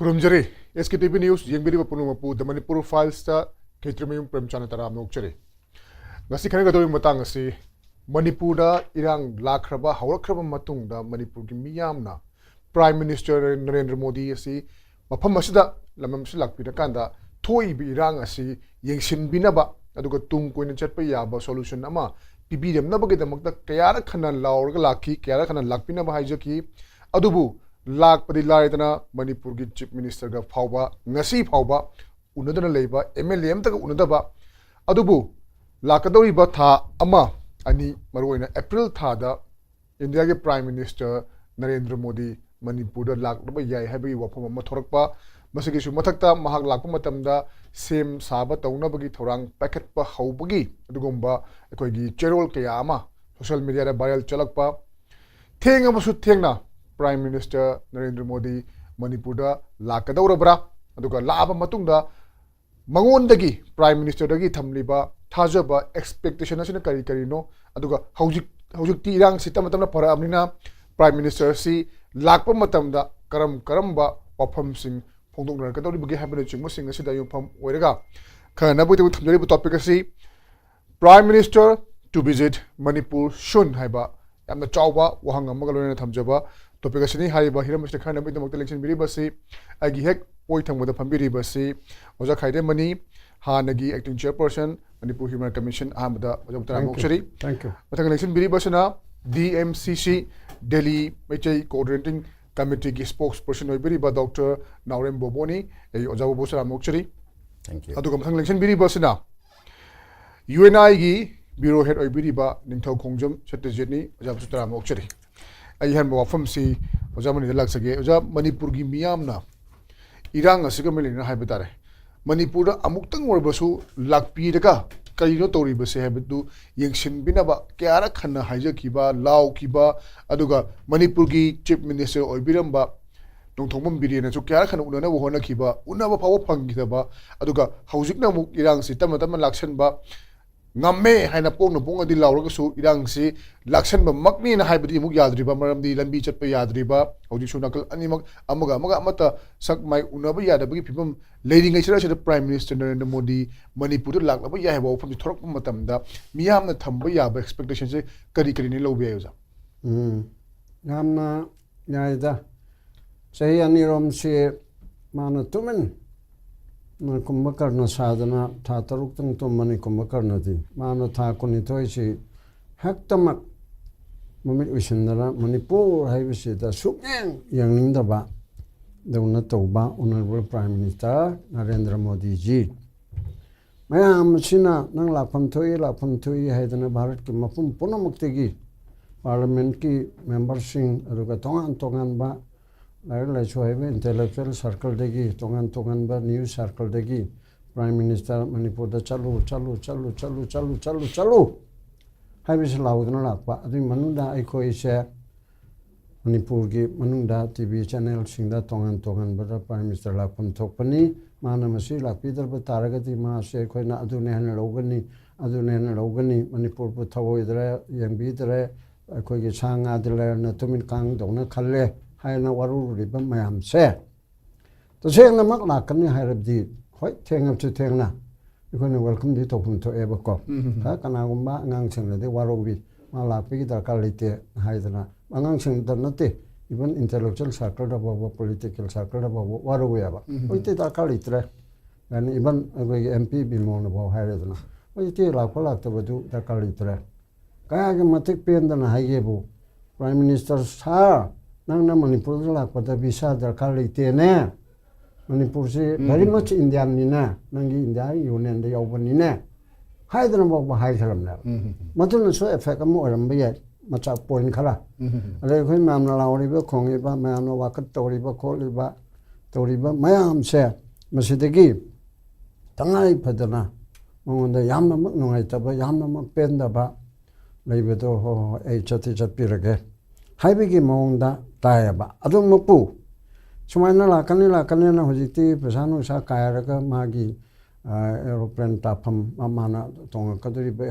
Kurumjari, SKTV News, Yengbiri Punumapu, the Manipur files the KHETRIMAYUM Premchand Nokchari. Ngasi khani gadoi matang asi Manipur da irang lakraba hawrakraba matung da Manipur gi miyamna Prime Minister Narendra Modi asi mafam asida lamam silakpida kanda thoi bi irang asi yengsin binaba aduga tung koina chatpa yaba solution ama pibidem nabagi damakta kayara khana laurga lakhi kayara khana lakpina ba haijaki adubu lak padi laidana Manipur gi Chief Minister ga phawba ngasi phawba unadana leiba MLM ta unadaba adubu lakadori ba tha ama ani maroina April tha da India ge Prime Minister Narendra Modi Manipur da lakba yai habi wafam ama thorakpa masigi su mathakta mahak lakpa matamda sem saba tauna bagi thorang packet pa haubagi adugomba ekoi gi cherol kaya ama social media da viral chalakpa thenga basu thengna Prime Minister Narendra Modi Manipur da lakadawrabra aduga laaba matungda mangondagi Prime Minister dagi thamliba thajaba expectation asina kari kari no aduga haujik ti irang sitam matamna para amnina Prime Minister si lakpa matamda karamba wafam sing phongdong kadawri bagi habena chingma sing asida yumpham oiraga khana bu thamjari bu topic asi Prime Minister to visit Manipur soon haiba yamna chawba wahang amaga loina thamjaba topic asini haiba hiram mr khana bu damakta election biri basi agi hek poi thangboda phambiri basi oja khaide mani hanagi acting chairperson Manipur Human Commission Ahmada Ojamtara Mokshari. Thank you. Matang election biri basana DMCC Delimitation Coordinating Committee ki spokesperson oibiri ba Dr. NAOREM BOBO ni ei Ojabu Bosara Mokshari. Thank you. Aduga matang election biri basana UNI gi bureau head oibiri ba Ningthau Khongjam SATYAJEET ni Ojabu Sutara Mokshari. Ai han wafam si Ojamani dalak sage Oja Manipur gi miyamna irang asiga melina haibetare Manipur amuktang warbasu lakpi daga kaino tori base habitu yengshin binaba kyara khana haija kiba law kiba aduga Manipur gi Chief Minister oibiramba nongthongmam birina chu kyara khana unana wohona kiba unaba phawo phangidaba aduga haujikna muk irang si tamatama lakshan ba ngamme haina pongna ponga di lawraga su irang si lakshan ba makni na haibadi muk yadriba maramdi lambi chatpa yadriba hauji su nakal animak amaga amata sak mai unaba yadabagi phibam leading ngai sira Prime Minister Narendra Modi Manipur da laklaba yai ba pham thorak matamda miyamna thamba yaba expectation se kari ni lobe ayoja Namna yaida sahi anirom se mana tumen na kumbakar sadana tha taruk tang to mani kumbakar di mana tha kuni thoi si haktamak mamit usindara Manipur haibisi da sukeng yang ningdaba dauna tauba Honorable Prime Minister Narendra Modi ji mayam sina nang lakpam thoi haidana Bharat ki mafum punamuktegi Parliament ki member sing aduga tongan ba lai choibe intellectual circle degi tongan ba news circle degi Prime Minister Manipur da chalu haibis laudna lakpa adu manunda aikoi se Manipur gi manunda TV channel singda tongan ba Prime Minister lakpam thokpani mana masi lakpidar ba taragati ma se khoina adu ne han logani Manipur bu thawoidra yambidra aikoi gi sanga dile na tumin kang dongna khalle haina waru riba mayam se to sengna mak lakani hairabdi hoi thengam chu thengna ikone welcome di topum to eba ko ka kana gumba ngang sengla de warobi ma lakpi gi darkar lite haidana angang seng darnate even intellectual circle da bo political circle da bo waru yaba oite darkar litre and even MP bi mo na bo haidana oite lakpa badu darkar litre kaya ge matik pendana haigebu Prime Minister sa nang na Manipur lakpa da visa darkar lite ne Manipur si very much Indian ni na nangi India union da yawban ni na haidana bo ba hai salam na matun so effect am oram ba ya macha point khala ale khoi mam na lawri ba khongi ba mam na wakat tori ba kholi ba mayam se masidegi tangai phadana monda yamna mak nongai ta ba yamna mak penda ba leibedo ho ei chati chapirage haibigi monda taya ba adum mukpu sumaina lakani na hojiti pesanu sa kayaraga magi aeroplane tapam amana tonga kaduri be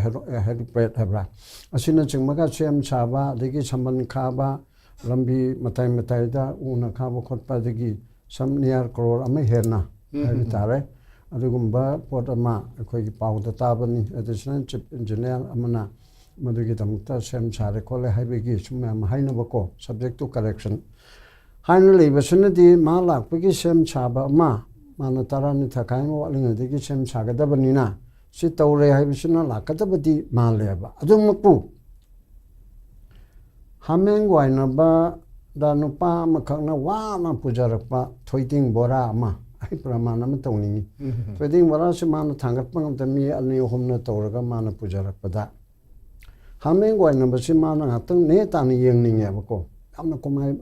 helipad habra asina chingmaga chem chaba degi samban khaba lambi matai da una khaba khotpa degi some near crore ama herna hai tare adugumba pot ama akhoi gi pau da tabani additional chief engineer amana madugi damta sem sare kole haibegi summa ma haina bako subject to correction haina lebasuna di ma lakpagi sem chaba ma mana tarani thakai mo alinga de gi sem sagadabani na si tawre haibisuna lakadabadi ma leba adumpu hamengwaina ba da nupa makhangna wana pujarakpa thoiding bora ma ai pramana ma tawningi thoiding bora se mana thangatpang tami ani homna tawraga mana pujarakpada hamengwaina ba se mana ngatang ne tani yengninge bako amna komai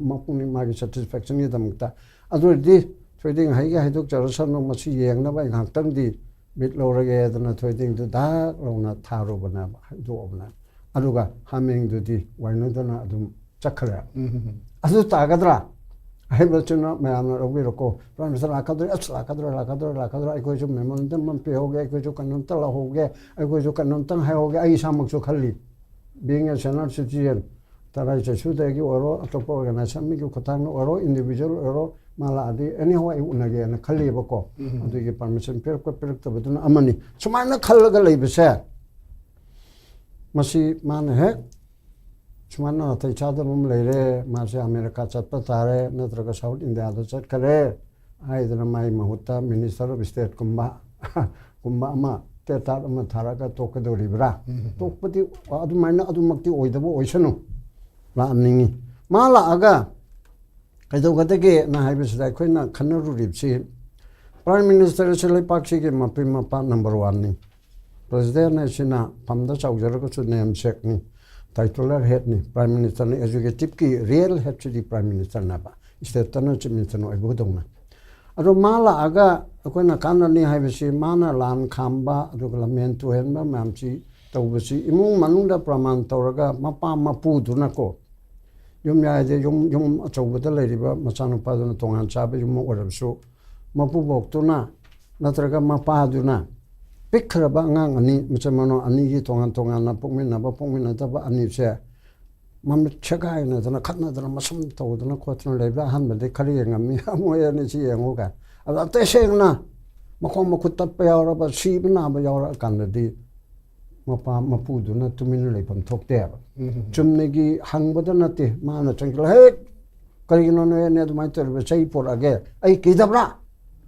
mapuni magi satisfaction ni damta adu di thoiding haiga haidok jarasan no masi yengna ba ngatang di bit lorage dana thoiding du da lona tharo bana do obna aduga hameng du di waina dana adum chakra adu tagadra ai bachuna mayamna rogiroko pramisa lakadra lakadra ai ko ju memon dam man pe hoge ai ko ju kanon tala hoge ai ko ju kanon tang hai hoge ai samak chu khalli being a senior citizen tarai cha chu de gi oro atopo organization mi gi khotang oro individual oro mala adi anyhow ai unage na khalli bako adu gi permission per ko per ta baduna amani sumaina khallaga leibse masi man he Chumana tai chada mum leire mase America chatpa tare natraga South India da chat kare ai dana mai mahuta minister of state kumba ama te ta ama tharaga tokadori bra tokpati adu maina adu makti oidabo oisanu la aningi mala aga kaido gadage na haibis da khoina khanaru ripsi prime minister chele pakchi ke mapima pa number 1 ni president na sina pamda chaujara ko chu name check ni titular head ni prime minister ni executive ki real head to the prime minister na ba state tana chief minister no ibu dong na aro mala aga akoina kana ni haibisi mana lan khamba aro lamen tu hen ba mamchi tawbasi imung manungda praman tawraga mapa mapu duna ko yum ya de yum achobada leiriba machanu pa duna tongan chabe yum orabsu mapu bok tuna natraga mapa duna pikraba ngang ani macamano ani gi tongan na pokmin ta ba ani se mam chagai na dana khatna dana masam to dana khotna leba han ba de khari ngami amoya ni chi yengoga ada te sengna makhom makut tap ya ora ba si bna ba ya ora kan di mapa mapu duna tumin leipam thokte ba chumne gi hangbada na te mana changla he kari no no ne du mai ter ba chai por age ai kidabra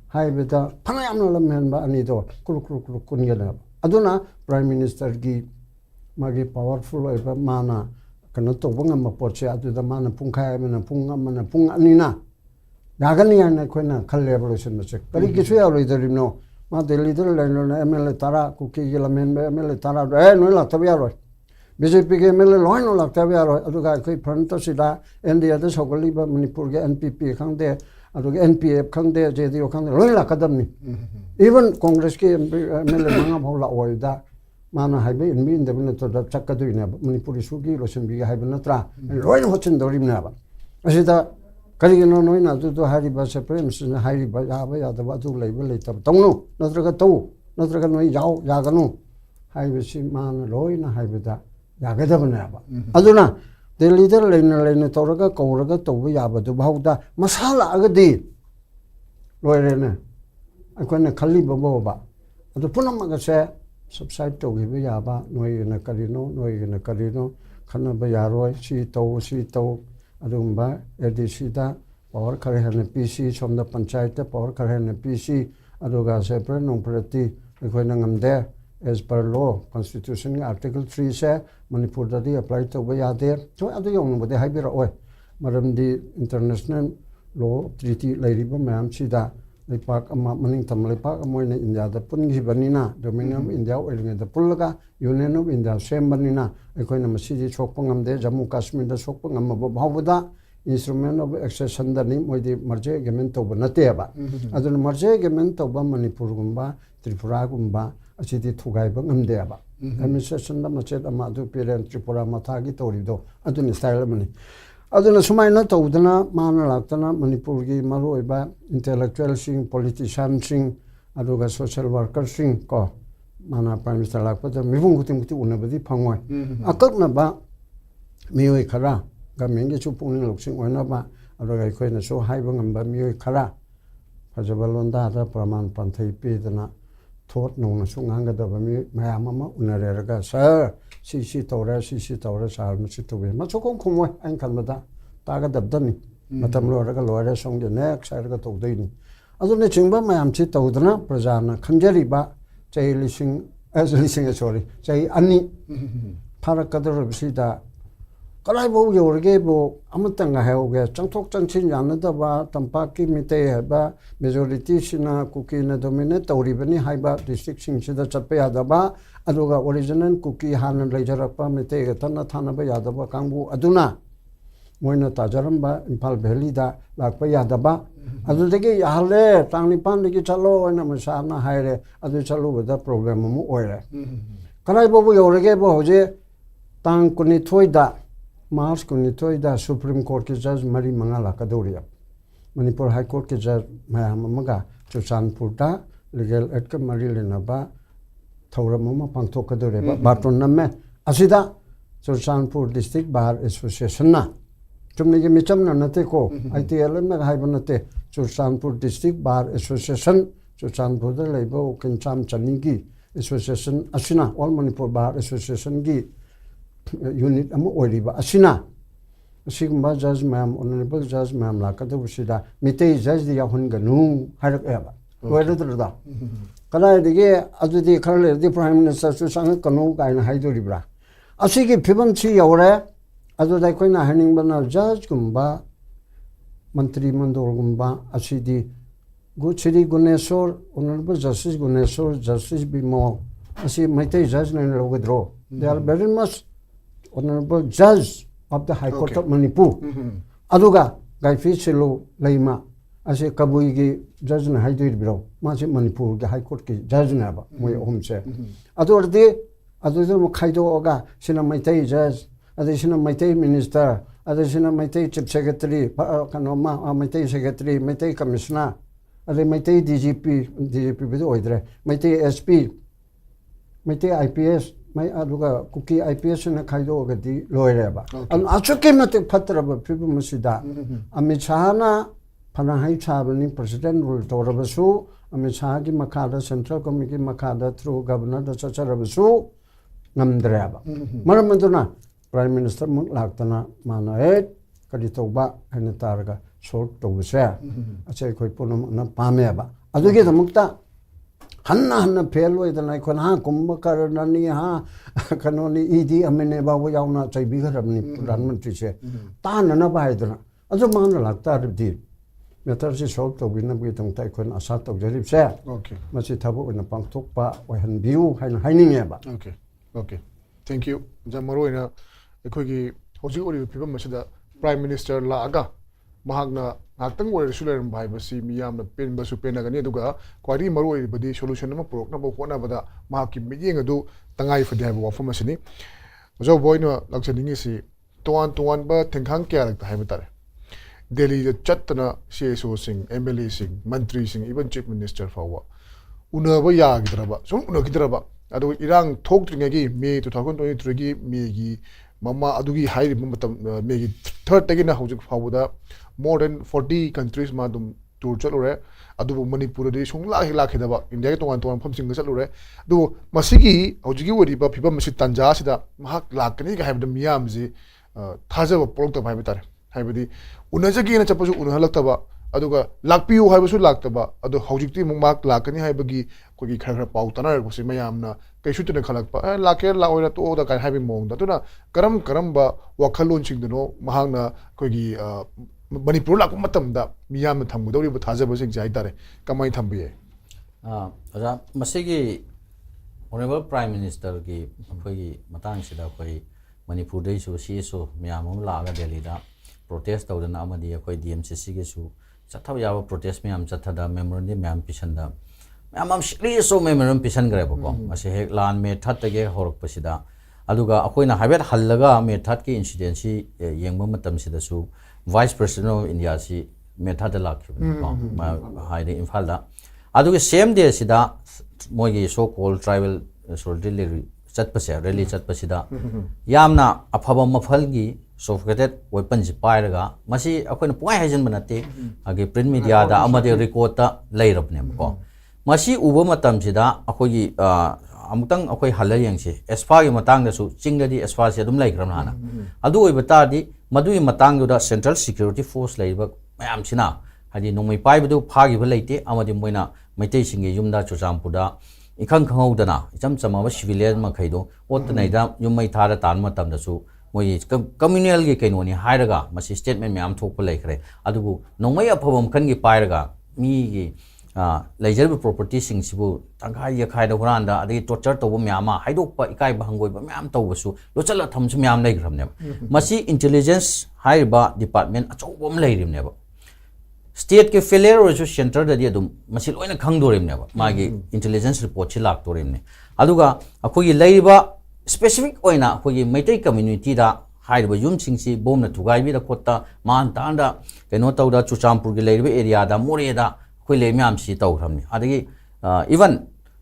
hai beta phanayam no lamhen ba ani do kul kunyala aduna prime minister gi magi powerful oi ba mana kana to bangam ma porche adu da mana pungkha mana pung anina yagani ana khoina khalle evolution che kari ki chya roi darim no ma delhi der leno na ml tara ku ki lamhen ba ml tara no la tabya roi BJP ke ml loin no la tabya roi adu ga khoi front to sida india da sogoli ba manipur ge npp khangde aduge NPF khangde JDO khangde loila kadamni even congress ke mele manga bhola oida mana haibe inmi indebne to da chakadu ina manipuri sugi losen bi haibe natra loin hochin dorimna ba asida kali no noina tu hari ba se prem sin hari ba ya da ba tu leibe le tab tongno natraga noi yao ya ganu haibe si mana loina haibe da ya gadabna ba aduna the leader lane toraga koraga to yabadu bauda masala agadi loirene akone khali bobo ba adu punamaga se subside to give yaba noi na karino khana ba yaroi si to adumba edc da power khare hane pc somda panchayat power khare hane pc aduga se prenong prati akone ngamde as per law constitution article 3 se manipur da di apply to ba yade to adu yong bode haibira oi maram di international law treaty lairiba mam sida lepak ama maning tam lepak amoina india da pungi banina dominion india oilinga da pullaga union of india sem banina ekoina masidi chokpangam de jammu kashmir da chokpangam ba bhawda instrument of accession da ni moidi merge agreement to banate ba adun merge agreement to ba manipur gumba tripura gumba achidi thugai ba ngamde ba administration da machet ama du parent tripura mathagi torido adun style mani aduna sumaina tawdana mana laktana manipur gi maroi ba intellectual sing politician sing aduga social worker sing ko mana prime minister lakpa da mibung gutim guti unabadi phangoi akakna ba mioi khara government ge chupung loksing oina ba ꯑꯗꯨꯒ ꯑꯩꯈꯣꯏꯅꯁꯨ ꯍꯥꯏꯕ ꯉꯝꯕ ꯃꯤꯑꯣꯏ ꯈꯔ ꯐꯖꯕ ꯂꯣꯟꯗꯥꯗ ꯄ꯭ꯔꯃꯥꯟ ꯄꯥꯟꯊꯩ ꯄꯤꯗꯅ ꯊꯣꯠ ꯅꯧꯅꯁꯨ ꯉꯥꯡꯒꯗꯕ ꯃꯤ ꯃꯌꯥꯝ ꯑꯃ ꯎꯅꯔꯦꯔꯒ ꯁꯥꯔ ꯁꯤ ꯇꯧꯔꯦ ꯁꯤ ꯇꯧꯔꯦ ꯁꯥꯔ ꯃꯁꯤ ꯇꯧꯕꯤ ꯃꯁꯨꯀꯣ ꯈꯨꯝꯃꯣꯏ ꯑꯩꯅ ꯈꯟꯕꯗ ꯇꯥꯒꯗꯕꯗꯅꯤ ꯃꯇꯝ ꯂꯣꯏꯔꯒ ꯂꯣꯏꯔꯦ ꯁꯣꯝꯒꯤ ꯅꯦꯛꯁ ꯍꯥꯏꯔꯒ ꯇꯧꯗꯣꯏꯅꯤ ꯑꯗꯨꯅꯆꯤꯡꯕ ꯃꯌꯥꯝꯁꯤ ꯇꯧꯗꯅ ꯄ꯭ꯔꯖꯥꯅ ꯈꯟꯖꯔꯤꯕ ꯆꯍꯤ 2 ꯐꯥꯔꯛꯀꯗꯧꯔꯤꯕꯁꯤꯗ ꯀꯗꯥꯏꯐꯥꯎ ꯌꯧꯔꯒꯦꯕꯨ ꯑꯃꯇꯪ ꯍꯥꯏꯍꯧꯒꯦ ꯆꯪꯊꯣꯛ ꯆꯪꯁꯤꯟ ꯌꯥꯅꯗꯕ ꯇꯝꯄꯥꯛꯀꯤ ꯃꯤꯇꯩ ꯍꯥꯏꯕ ꯃꯦꯖꯣꯔꯤꯇꯤꯁꯤꯅ ꯀꯨꯀꯤꯅ ꯗꯣꯃꯤꯅꯦꯠ ꯇꯧꯔꯤꯕꯅꯤ ꯍꯥꯏꯕ ꯗꯤꯁꯇ꯭ꯔꯤꯛꯁꯤꯡꯁꯤꯗ ꯆꯠꯄ ꯌꯥꯗꯕ ꯑꯗꯨꯒ ꯑꯣꯔꯤꯖꯤꯅꯦꯜ ꯀꯨꯀꯤ ꯍꯥꯟꯅ ꯂꯩꯖꯔꯛꯄ ꯃꯤꯇꯩꯒ ꯇꯠꯅ ꯊꯥꯅꯕ ꯌꯥꯗꯕ ꯀꯥꯡꯕꯨ ꯑꯗꯨꯅ ꯃꯣꯏꯅ ꯇꯥꯖꯔꯝꯕ ꯏꯝꯐꯥꯜ ꯚꯦꯂꯤꯗ ꯂꯥꯛꯄ ꯌꯥꯗꯕ ꯑꯗꯨꯗꯒꯤ ꯌꯥꯍꯜꯂꯦ ꯇꯥꯡ 9ꯗꯒꯤ ꯆꯠꯂꯣ ꯍꯥꯏꯅ ꯃꯁꯥꯅ ꯍꯥꯏꯔꯦ ꯑꯗꯨ ꯆꯠꯂꯨꯕꯗ ꯄ꯭ꯔꯣꯕ꯭ꯂꯦꯝ ꯑꯃ ꯑꯣꯏꯔꯦ ꯀꯗꯥꯏꯐꯥꯎꯕ ꯌꯧꯔꯒꯦꯕꯨ ꯍꯧꯖꯤꯛ ꯇꯥꯡ 22ꯗ March 22दा सुप्रीम कोर्ट के जज 4-5 लाकदौरी मणिपुर हाई कोर्ट के जज मैम चुरचानपुर लीगल एड का मरी लेनबा थौरम पांथोकदौरे बाटोन नमे असिदा चुरचानपुर डिस्ट्रिक्ट बार एसोसिएशन ना चुमने के मिचम नते को ITL में HYBE नते Churachandpur district bar association Churachandpur लेबो किंचाम चनी की एसोसिएशन असिना ऑल मणिपुर बार एसोसिएशन की यूनिट अमु ओरिबा असिना असिगुम्बा जज मैम ऑनरेबल जज मैम लाकदबसिदा मितै जज दि याहुनगनु हारकएबा लोयरदरदा कलायदिगे अजुदि खरलेदि प्राइम मिनिस्टर सु संग कनु गायना हाइदोरिब्रा असिगि फिबम छि यौरे अजुदा कोइना हानिंगबना जज गुम्बा मंत्री मंडलगुम्बा असिदि गुछिरि Guneshwar honourable justice Guneshwar justice बिमो असि मितै जज ने लोगद्रो they are very much Honorable Judge of the High Court of Manipur. Aduga Gaifi Silo Laima as a Kabuigi judge and High Biro, Mazi Manipur, the High Court judge never, my home said. Adordi, Aduzum Kaido Oga, Sina Maitei judge, additional Maitei minister, additional Maitei chief secretary, Kanoma, Maitei secretary, Maitei commissioner, Ade Maitei DGP with Oidre, Maitei SP, Maitei IPS. मैं अदुगा cookie IPS ने खाइदो गति लोयरेबा अचुके मते फत्रब फिबम सिदा अमित शाह ना फना हाई छाबनी president rule तोरबसु अमित शाह की मखादा सेंट्रल कमिटी मखादा थ्रू गवर्नर द चचरबसु नमद्रेबा मरमदुना प्राइम मिनिस्टर मुक लाक्तना माना ए कदि तौबा हने तारगा सोल्व तौबसे अचे कोइ पुनम न पामेबा अदुगे दमुक्ता हन्ना फेल होइदना कोन हा कुंभ करनानी हा कनोनी ईदी अमिने बाबू यावना चैबी खरबनी प्रधानमंत्री से तानना बायदना अजो मान लागता रबदी मेटर से सॉल्व तौबिना बि तंगता कोन आशा तौजरिब से ओके मसि थाबो ओना पांगथोकपा ओहन बिउ हाइना हाइनिंगेबा ओके थैंक यू जमरोइना एखोगी होजि ओरि फिबम मसिदा प्राइम मिनिस्टर लागा महागना नाक्तंग ओइरसु लेरम भाइबसि मियामना पेनबसु पेनगनी दुगा क्वारी मरो ओइबदि सोल्यूशन अमा पुरकनबो होनाबदा महाकि मियेंग अदु तंगाइ फदि हाइबो वाफम असनि जो बोइनो लक्ष्यनिंगिसि तोवान बा थेंखांग क्या लगता है बतारे दिल्ली द चत्तना CSO सिंह MLA सिंह मंत्री सिंह इवन चीफ मिनिस्टर फावा उनबा यागिद्रबा सुम उनगिद्रबा अदु इरांग थोक्त्रिंगेगी मे 2023 गी मेगी मम्मा अदुगी हाइरि मतम Maggi third तगिना हौजिक फावदा more than 40 countries ma dum tour chalure adu Manipur de sungla hi lakhidaba India ke tongan phomsing chalure du masigi hojigi wori ba phibam masi tanja sida mahak lakani ga habda miyam ji thajaba prokta bhai bitare haibadi unajagi na chapasu unhalaktaba aduga lakpiu haibasu laktaba adu hojikti mak lakani haibagi kogi khara pau tanar ko se mayamna kaisu tune khalakpa laker la oira to da kai haibi mong da tuna karam ba wakhalon singduno mahangna kogi Manipur la kuma tamda miyam thamgu dori bu thaja bosing jai tare kamai thambiye aja masigi honorable prime minister ki khoi matang sida khoi Manipur dei su CSO miyam la ga Delhi da protest tawdana amadi khoi DMCC ge su chathaw yawa protest miyam chathada memorandum miyam pisanda miyam CSO memorandum pisan gre bako ase hek lan me that ge horok pasida aduga akoina habet hallaga me that ki incident si yengba matam sida su Vice President of India si method lakh ma haide Imphal da adu ke same day sida mogi so called tribal solidarity chatpa se rally chatpa sida yamna afaba mafal gi sophisticated weapon ji pairaga masi akoina point hajen banate age print media da amade record ta leirapne ko masi uba matam sida akogi amutang akoi halal yangse asfa gi matang da su chingadi asfa se dum laikram hana adu oi bata di madui matang da central security force leiba mayam sina hadi nomai pai badu phagi ba leite amadi moina maitai singi yumda chuchampura ikhang khangau icham chama ba civilian ma khaido ot nai da yumai thara tan matam da su moi communal gi kaino ni hairaga masi statement me am thok pa laikre adubu nomai aphabam khan gi pairaga mi gi leisure property sing sibu tangkai ya khai da huranda adi torture to bu myama haidok pa ikai ba hangoi ba myam to su lo chala tham su myam lai gram ne masi intelligence haiba department achau bom lai rim ne ba state ke failure or center da dia dum masi loina khang do rim ne ba magi intelligence report chi lak to rim ne aduga akoi leiba specific oina akoi maitai community da haiba yum sing si bom na thugai bi da khotta man ta da keno to da chuchampur gi leiba area da more da koi le myam si tau ramni adagi even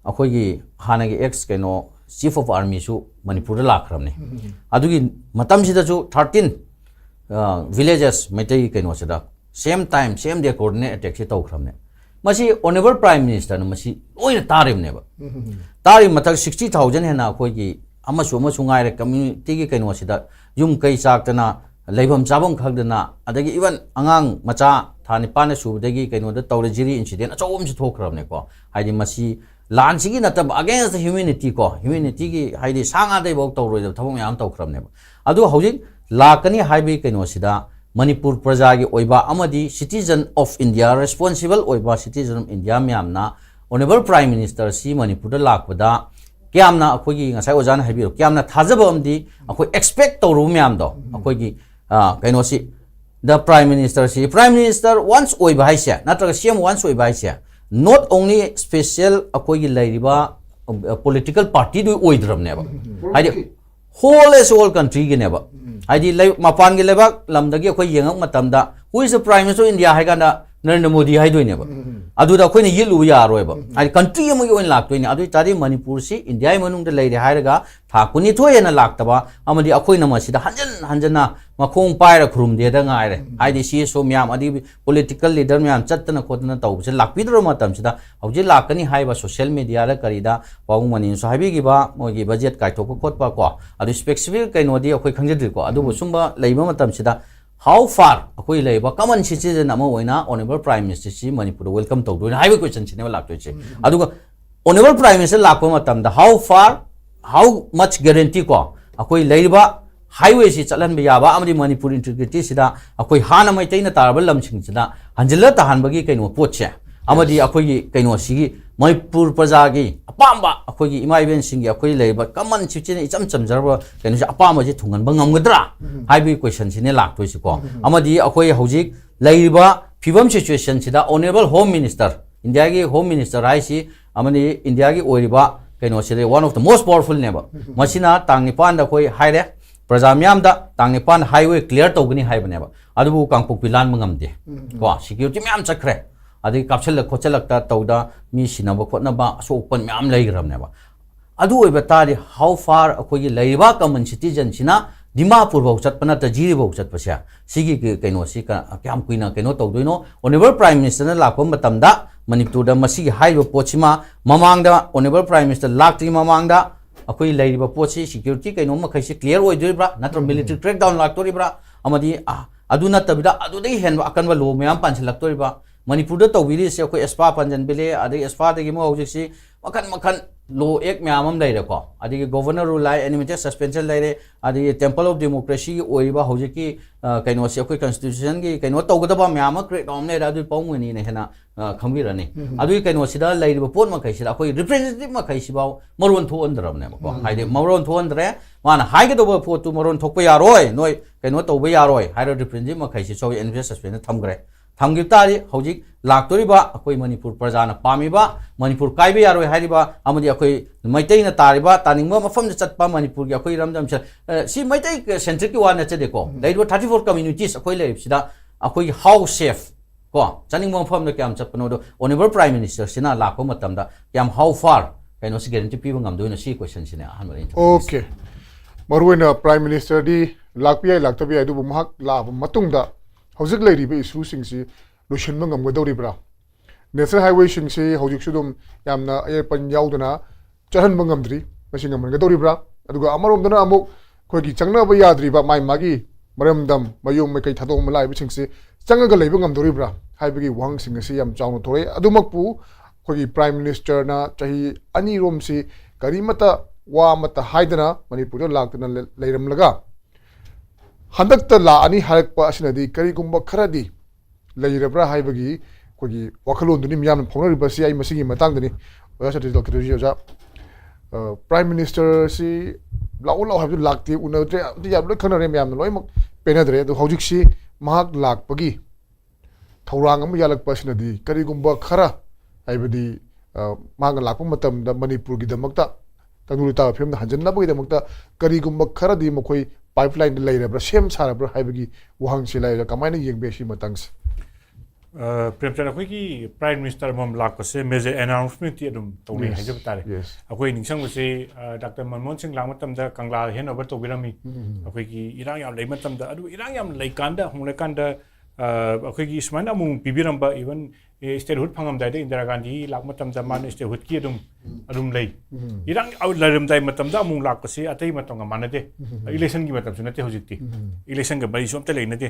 akoi gi hana gi ex keno chief of army su manipur la khramni adugi matam sida ju 13 villages metai keno sida same time same day coordinate attack si tau khramni masi honorable prime minister na masi oina tarim ne ba tarim matak 60000 hena akoi gi amasu ngai re community gi keno sida yum kai sak tana leibam chabam khagdana adagi even angang macha thani pana subdagi kaino da tawrejiri incident achom si thokramne ko haidi masi lan sigi natab against the humanity ko humanity gi haidi sanga dai bok tawroi da thabong yam tawkramne adu hojik lakani haibi kaino sida manipur praja gi oiba amadi citizen of india responsible oiba citizen of india myamna honorable prime minister si manipur da lakpada kyamna akhogi ngasai ojana haibiro kyamna thajaba amdi akhoi expect tawru myam do akhogi kaino si the prime minister once oi bhai sia natraga cm once oi bhai sia not only special akoi gi lairiba political party du oi dram ne ba haidi whole country gi ne ba haidi mapan gi lebak lamdagi akoi yengak matam da who is the prime minister of india hai gana narendra modi hai doi ne ba adu da akoi ni yilu ya roi ba haidi country amagi oin lak toi ne adu tari manipur si india manung da lairi hairaga thakuni thoyena laktaba amadi akoi na masida hanjana makhong paira khrum de da ngai re haidi si so myam adi political leader myam chattana khotna tawse lakpidro matam sida hauji lakani haiba social media ra karida paung manin so habi gi ba mogi budget kai thok khotpa ko adu specific kaino di akoi khangjadri ko adu sumba leiba matam sida how far akoi leiba common citizen ama oina honorable prime minister si manipur welcome to do haiba question chine laktoi che adu honorable prime minister lakpa matam da how much guarantee ko akoi leiba highway si chalan ba yaba amadi manipur integrity sida akoi hana mai taina tarba lamsing sida hanjila tahan bagi kaino potche amadi akoi kaino sigi manipur praja gi apamba akoi gi imai ben singi akoi leiba common chichine icham chamjarba kaino si apamba ji thungan ba ngamgadra haibi question sine laktoi si ko amadi akoi hojik leiba phibam situation sida honorable home minister india gi home minister raisi amani india gi oiriba kaino sida one of the most powerful neba masina tangnipan da koi haire Prajamyam da tangnipan highway clear togani haibane adubu kangpok pilan mangamde ko security myam chakre adi kapsel khochalakta tawda mi sinaba khotna ba sokpan myam leigram ne ba adu oiba tari how far akoi leiba common citizen sina dimapur bau chatpana ta jiri bau chatpasya sigi kaino si ka kyam kuina kaino tawdoino honorable prime minister na lakpam matamda manipur da masigi haiba pochima mamangda honorable prime minister lakti mamangda akoi leiriba pochi security kaino ma khaisi clear oi doibra natra military crackdown laktoribra amadi adu natabida adu dei hen akanwa lo myam panchal laktoriba manipur da tawiri se akoi spa panjan bele adi spa dagi mo hojik si makan lo ek myamam leire ko adi governor rule lai animated suspension leire adi temple of democracy oiba hojiki kaino se akoi constitution gi kaino tawgada myam crackdown leire adu pawmani ne hena khambirani adu kaino sida leiriba pon ma khaisi akoi representative ma khaisi baw maron tho andram ne ko haide maron tho andre mana haige do pho tu maron thokpa yaroi noi kaino tawba yaroi hairo representative ma khaisi so animated suspension thamgre thamgi tari hojik laktoriba akoi manipur prajana pamiba manipur kaibe yaroi hariba amadi akoi maitai na tariba taningba mafam chatpa manipur gi akoi ramdam si maitai centric ki wana chede ko daido 34 communities akoi leib sida akoi how safe ko chaningba mafam na kyam chapno do honorable prime minister sina lakko matamda kyam how far kaino si guarantee piba ngam do na si question sina han okay ꯃꯔꯨꯑꯣꯏꯅ prime ꯃꯤꯅꯤꯁꯇꯔꯗꯤ ꯂꯥꯛꯄ ꯌꯥꯏ ꯂꯥꯛꯇꯕ ꯌꯥꯏ ꯑꯗꯨꯕꯨ ꯃꯍꯥꯛ ꯂꯥꯛꯑꯕ ꯃꯇꯨꯡꯗ ꯍꯧꯖꯤꯛ ꯂꯩꯔꯤꯕ ꯏꯁꯨꯁꯤꯡꯁꯤ ꯂꯣꯏꯁꯤꯟꯕ ꯉꯝꯒꯗꯧꯔꯤꯕ꯭ꯔꯥ ꯅꯦꯁꯅꯦꯜ ꯍꯥꯏꯋꯦꯁꯤꯡꯁꯤ ꯍꯧꯖꯤꯛꯁꯨ ꯑꯗꯨꯝ ꯌꯥꯝꯅ ꯑꯌꯦꯠꯄ ꯌꯥꯎꯗꯅ ꯆꯠꯍꯟꯕ ꯉꯝꯗ꯭ꯔꯤ ꯃꯁꯤ ꯉꯝꯍꯟꯒꯗꯧꯔꯤꯕ꯭ꯔꯥ ꯑꯗꯨꯒ ꯑꯃꯔꯣꯝꯗꯅ ꯑꯃꯨꯛ ꯑꯩꯈꯣꯏꯒꯤ ꯆꯪꯅꯕ ꯌꯥꯗ꯭ꯔꯤꯕ ꯃꯥꯒꯤ ꯃꯔꯝꯗꯝ ꯃꯌꯨꯝ ꯃꯀꯩ ꯊꯥꯗꯣꯛꯑꯝꯕ ꯂꯥꯛꯏꯕꯁꯤꯡꯁꯤ ꯆꯪꯉꯒ ꯂꯩꯕ ꯉꯝꯗꯧꯔꯤꯕ꯭ꯔꯥ ꯍꯥꯏꯕꯒꯤ ꯋꯥꯍꯪꯁꯤꯡ ꯑꯁꯤ ꯌꯥꯝ ꯆꯥꯎꯅ ꯊꯣꯛꯂꯛꯏ ꯑꯗꯨꯃꯛꯄꯨ ꯑꯩꯈꯣꯏꯒꯤ ꯄ꯭ꯔꯥꯏꯝ ꯃꯤꯅꯤꯁꯇꯔꯅ ꯆꯍꯤ ꯑꯅꯤꯔꯣꯝꯁꯤ ꯀꯔꯤꯃꯠꯇ ꯋꯥ ꯑꯃꯠꯇ ꯍꯥꯏꯗꯅ ꯃꯅꯤꯄꯨꯔꯗ ꯂꯥꯛꯇꯨꯅ ꯂꯩꯔꯝꯂꯒ ꯍꯟꯗꯛꯇ ꯂꯥꯛꯑꯅꯤ ꯍꯥꯏꯔꯛꯄ ꯑꯁꯤꯅꯗꯤ ꯀꯔꯤꯒꯨꯝꯕ ꯈꯔꯗꯤ ꯂꯩꯔꯕ꯭ꯔꯥ ꯍꯥꯏꯕꯒꯤ ꯑꯩꯈꯣꯏꯒꯤ ꯋꯥꯈꯜꯂꯣꯟꯗꯨꯅꯤ ꯃꯤꯌꯥꯝꯅ ꯐꯥꯎꯅꯔꯤꯕꯁꯤ ꯑꯩ ꯃꯁꯤꯒꯤ ꯃꯇꯥꯡꯗꯅꯤ ꯑꯣꯖꯥ ꯁꯇꯤꯖ ꯗꯣꯛꯇꯔꯖꯤ ꯑꯣꯖꯥ ꯄ꯭ꯔꯥꯏꯝ ꯃꯤꯅꯤꯁꯇꯔꯁꯤ ꯂꯥꯛꯑꯣ ꯂꯥꯛꯑꯣ ꯍꯥꯏꯕꯗꯨ ꯂꯥꯛꯇꯦ ꯎꯅꯗ꯭ꯔꯦ ꯑꯝꯇ ꯌꯥꯝ ꯂꯣꯏ ꯈꯪꯅꯔꯦ ꯃꯌꯥꯝꯅ ꯂꯣꯏꯅꯃꯛ ꯄꯦꯟꯅꯗ꯭ꯔꯦ ꯑꯗꯣ ꯍꯧꯖꯤꯛꯁꯤ ꯃꯍꯥꯛ ꯂꯥꯛꯄꯒꯤ ꯊꯧꯔꯥꯡ ꯑꯃ ꯌꯥꯜꯂꯛꯄ ꯑꯁꯤꯅꯗꯤ ꯀꯔꯤꯒꯨꯝꯕ ꯈꯔ ꯍꯥꯏꯕꯗꯤ ꯃꯍꯥꯛꯅ ꯂꯥꯛꯄ ꯃꯇꯝꯗ ꯃꯅꯤꯄꯨꯔꯒꯤꯗꯃꯛꯇ ꯇꯪꯗꯨ ꯂꯩꯇꯥꯕ ꯐꯤꯕꯝꯗ ꯍꯟꯖꯤꯟꯅꯕꯒꯤꯗꯃꯛꯇ ꯀꯔꯤꯒꯨꯝꯕ ꯈꯔꯗꯤ ꯃꯈꯣꯏ ꯄꯥꯏꯞꯂꯥꯏꯟꯗ ꯂꯩꯔꯕ꯭ꯔꯥ ꯁꯦꯝ ꯁꯥꯔꯕ꯭ꯔꯥ ꯍꯥꯏꯕꯒꯤ ꯋꯥꯍꯪꯁꯤ ꯂꯩꯔꯒ ꯀꯃꯥꯏꯅ ꯌꯦꯡꯕꯤ ꯁꯤ ꯃꯇꯥꯡꯁꯦ ꯄ꯭ꯔꯦꯝꯆꯟ ꯑꯩꯈꯣꯏꯒꯤ ꯄ꯭ꯔꯥꯏꯝ ꯃꯤꯅꯤꯁꯇꯔ ꯑꯃ ꯂꯥꯛꯄꯁꯦ ꯃꯦꯖꯔ ꯑꯦꯅꯥꯎꯟꯁꯃꯦꯟꯇꯤ ꯑꯗꯨꯝ ꯇꯧꯅꯩ ꯍꯥꯏꯖꯕ ꯇꯥꯔꯦ ꯑꯩꯈꯣꯏ ꯅꯤꯡꯁꯤꯡꯕꯁꯤ ꯗꯥꯛꯇꯔ ꯃꯟꯃꯣꯍꯟ ꯁꯤꯡ ꯂꯥꯛ ꯃꯇꯝꯗ ꯀꯪꯂꯥ ꯍꯦꯟ ꯑꯣꯚꯔ ꯇꯧꯕꯤꯔꯝꯃꯤ ꯑꯩꯈꯣꯏꯒꯤ ꯏꯔꯥꯡ ꯌꯥꯝ ꯂꯩ ꯃꯇꯝꯗ ꯑꯗꯨ ꯏꯔꯥꯡ ꯌꯥꯝ ꯂꯩꯀꯥꯟꯗ ꯍꯣꯡꯂꯀꯥꯟꯗ ꯑꯩꯈꯣꯏꯒꯤ ꯁꯨꯃꯥꯏꯅ ꯑꯃꯨꯛ ꯄꯤꯕꯤꯔꯝꯕ ꯏꯚꯟ ꯁ꯭ꯇꯦꯠꯍꯨꯗ ꯐꯪꯉꯝꯗꯥꯏꯗ ꯏꯟꯗꯤꯔꯥ ꯒꯥꯟꯙꯤ ꯂꯥꯛꯄ ꯃꯇꯝꯗ ꯃꯥꯅ ꯁ꯭ꯇꯦꯠꯍꯨꯗꯀꯤ ꯑꯗꯨꯝ ꯂꯩ ꯏꯔꯥꯡ ꯂꯩꯔꯝꯗꯥꯏ ꯃꯇꯝꯗ ꯑꯃꯨꯛ ꯂꯥꯛꯄꯁꯤ ꯑꯇꯩ ꯃꯇꯝꯒ ꯃꯥꯟꯅꯗꯦ ꯏꯂꯦꯛꯁꯟꯒꯤ ꯃꯇꯝꯁꯨ ꯅꯠꯇꯦ ꯍꯧꯖꯤꯛꯇꯤ ꯏꯂꯦꯛꯁꯟꯒ ꯃꯔꯤꯁꯨ ꯑꯝꯇ ꯂꯩꯅꯗꯦ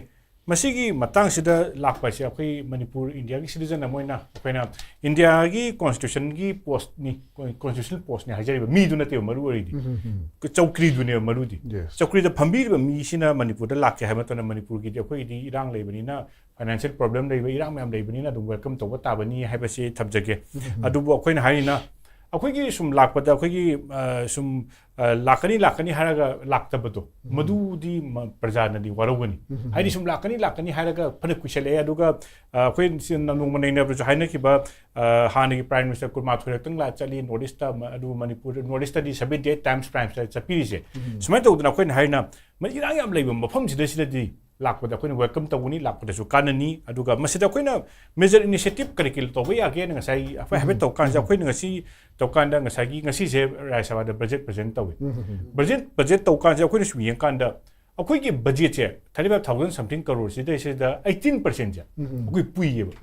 ꯃꯁꯤꯒꯤ ꯃꯇꯥꯡꯁꯤꯗ ꯂꯥꯛꯄ ꯍꯥꯏꯁꯦ ꯑꯩꯈꯣꯏ ꯃꯅꯤꯄꯨꯔ ꯏꯟꯗꯤꯌꯥꯒꯤ ꯁꯤꯇꯤꯖꯟ ꯑꯃ ꯑꯣꯏꯅ ꯑꯩꯈꯣꯏꯅ ꯏꯟꯗꯤꯌꯥꯒꯤ ꯀꯣꯟꯁꯇꯤꯇ꯭ꯌꯨꯁꯟꯒꯤ ꯄꯣꯁꯠꯅꯤ ꯀꯣꯟꯁꯇꯤꯇ꯭ꯌꯨꯁꯅꯦꯜ ꯄꯣꯁꯠꯅꯤ ꯍꯥꯏꯖꯔꯤꯕ ꯃꯤꯗꯨ ꯅꯠꯇꯦꯕ ꯃꯔꯨ ꯑꯣꯏꯔꯤꯗꯤ ꯆꯧꯀ꯭ꯔꯤꯗꯨꯅꯦꯕ ꯃꯔꯨꯗꯤ ꯆꯧꯀ꯭ꯔꯤꯗ ꯐꯝꯕꯤꯔꯤꯕ ꯃꯤꯁꯤꯅ ꯃꯅꯤꯄꯨꯔꯗ ꯂꯥꯛꯀꯦ ꯍꯥꯏꯕ ꯃꯇꯝꯗ ꯃꯅꯤꯄꯨꯔꯒꯤꯗꯤ ꯑꯩꯈꯣꯏꯒꯤꯗꯤ ꯏꯔꯥꯡ ꯂꯩꯕꯅꯤꯅ ꯐꯥꯏꯅꯥꯟꯁꯤꯌꯦꯜ ꯄ꯭ꯔꯣꯕ꯭ꯂꯦꯝ ꯂꯩꯕ ꯏꯔꯥꯡ ꯃꯌꯥꯝ ꯂꯩꯕꯅꯤꯅ ꯑꯗꯨꯝ ꯋꯦꯜꯀꯝ ꯇꯧꯕ ꯇꯥꯕꯅꯤ ꯍꯥꯏꯕꯁꯤ ꯊꯝꯖꯒꯦ ꯑꯗꯨꯕꯨ ꯑꯩꯈꯣꯏꯅ ꯍꯥꯏꯔꯤꯅ ꯑꯩꯈꯣꯏꯒꯤ ꯁꯨꯝ ꯂꯥꯛꯄꯗ ꯑꯩꯈꯣꯏꯒꯤ ꯁꯨꯝ ꯂꯥꯛꯀꯅꯤ ꯍꯥꯏꯔꯒ ꯂꯥꯛꯇꯕꯗꯣ ꯃꯗꯨꯗꯤ ꯄ꯭ꯔꯖꯥꯅꯗꯤ ꯋꯥꯔꯧꯒꯅꯤ ꯍꯥꯏꯗꯤ ꯁꯨꯝ ꯂꯥꯛꯀꯅꯤ ꯍꯥꯏꯔꯒ ꯐꯅ ꯀꯨꯏꯁꯜꯂꯛꯑꯦ ꯑꯗꯨꯒ ꯑꯩꯈꯣꯏ ꯅꯣꯡꯃ ꯅꯩꯅꯕꯁꯨ ꯍꯥꯏꯅꯈꯤꯕ ꯍꯥꯟꯅꯒꯤ ꯄ꯭ꯔꯥꯏꯝ ꯃꯤꯅꯤꯁꯇꯔ ꯀꯨꯟꯃꯥꯊꯣꯏꯔꯛꯇꯪ ꯆꯠꯂꯤ ꯅꯣꯔꯠ ꯏꯁꯇ ꯑꯗꯨ ꯃꯅꯤꯄꯨꯔ ꯅꯣꯔꯠ ꯏꯁꯇꯗꯤ 78 times ꯄ꯭ꯔꯥꯏꯝ ꯃꯤꯅꯤꯁꯇꯔ ꯆꯠꯄꯤꯔꯤꯁꯦ ꯁꯨꯃꯥꯏꯅ ꯇꯧꯗꯅ ꯑꯩꯈꯣꯏꯅ ꯍꯥꯏꯔꯤꯅ ꯏꯔꯥꯡ ꯌꯥꯝ ꯂꯩꯕ ꯃꯐꯝꯁꯤꯗꯗꯤ ꯂꯥꯛꯄꯗ ꯑꯩꯈꯣꯏꯅ ꯋꯦꯜꯀꯝ ꯇꯧꯒꯅꯤ ꯂꯥꯛꯄꯗꯁꯨ ꯀꯥꯟꯅꯅꯤ ꯑꯗꯨꯒ ꯃꯁꯤꯗ ꯑꯩꯈꯣꯏꯅ ꯃꯦꯖꯔ ꯏꯅꯤꯁꯤꯌꯦꯇꯤꯚ ꯀꯔꯤ ꯇꯧꯕ ꯌꯥꯒꯦꯅ ꯉꯁꯥꯏ ꯑꯩꯈꯣꯏ ꯍꯥꯏꯐꯦꯠ ꯇꯧꯀꯥꯟꯁꯤꯗ ꯑꯩꯈꯣꯏꯅ ꯉꯁꯤ ꯇꯧꯀꯥꯟꯗ ꯉꯁꯤꯁꯦ ꯔꯥꯖ꯭ꯌ ꯁꯚꯥꯗ ꯕꯖꯦꯠ ꯄ꯭ꯔꯖꯦꯟ ꯇꯧꯏ ꯕꯖꯦꯠ ꯇꯧꯀꯥꯟꯁꯤꯗ ꯑꯩꯈꯣꯏꯅ ꯁꯨꯝ ꯌꯦꯡꯀꯥꯟꯗ ꯑꯩꯈꯣꯏꯒꯤ ꯕꯖꯦꯠꯁꯦ 35,000 something ꯀꯔꯣꯔꯁꯤꯗꯩꯁꯤꯗ 18%ꯁꯦ ꯑꯩꯈꯣꯏ ꯄꯨꯏꯌꯦꯕ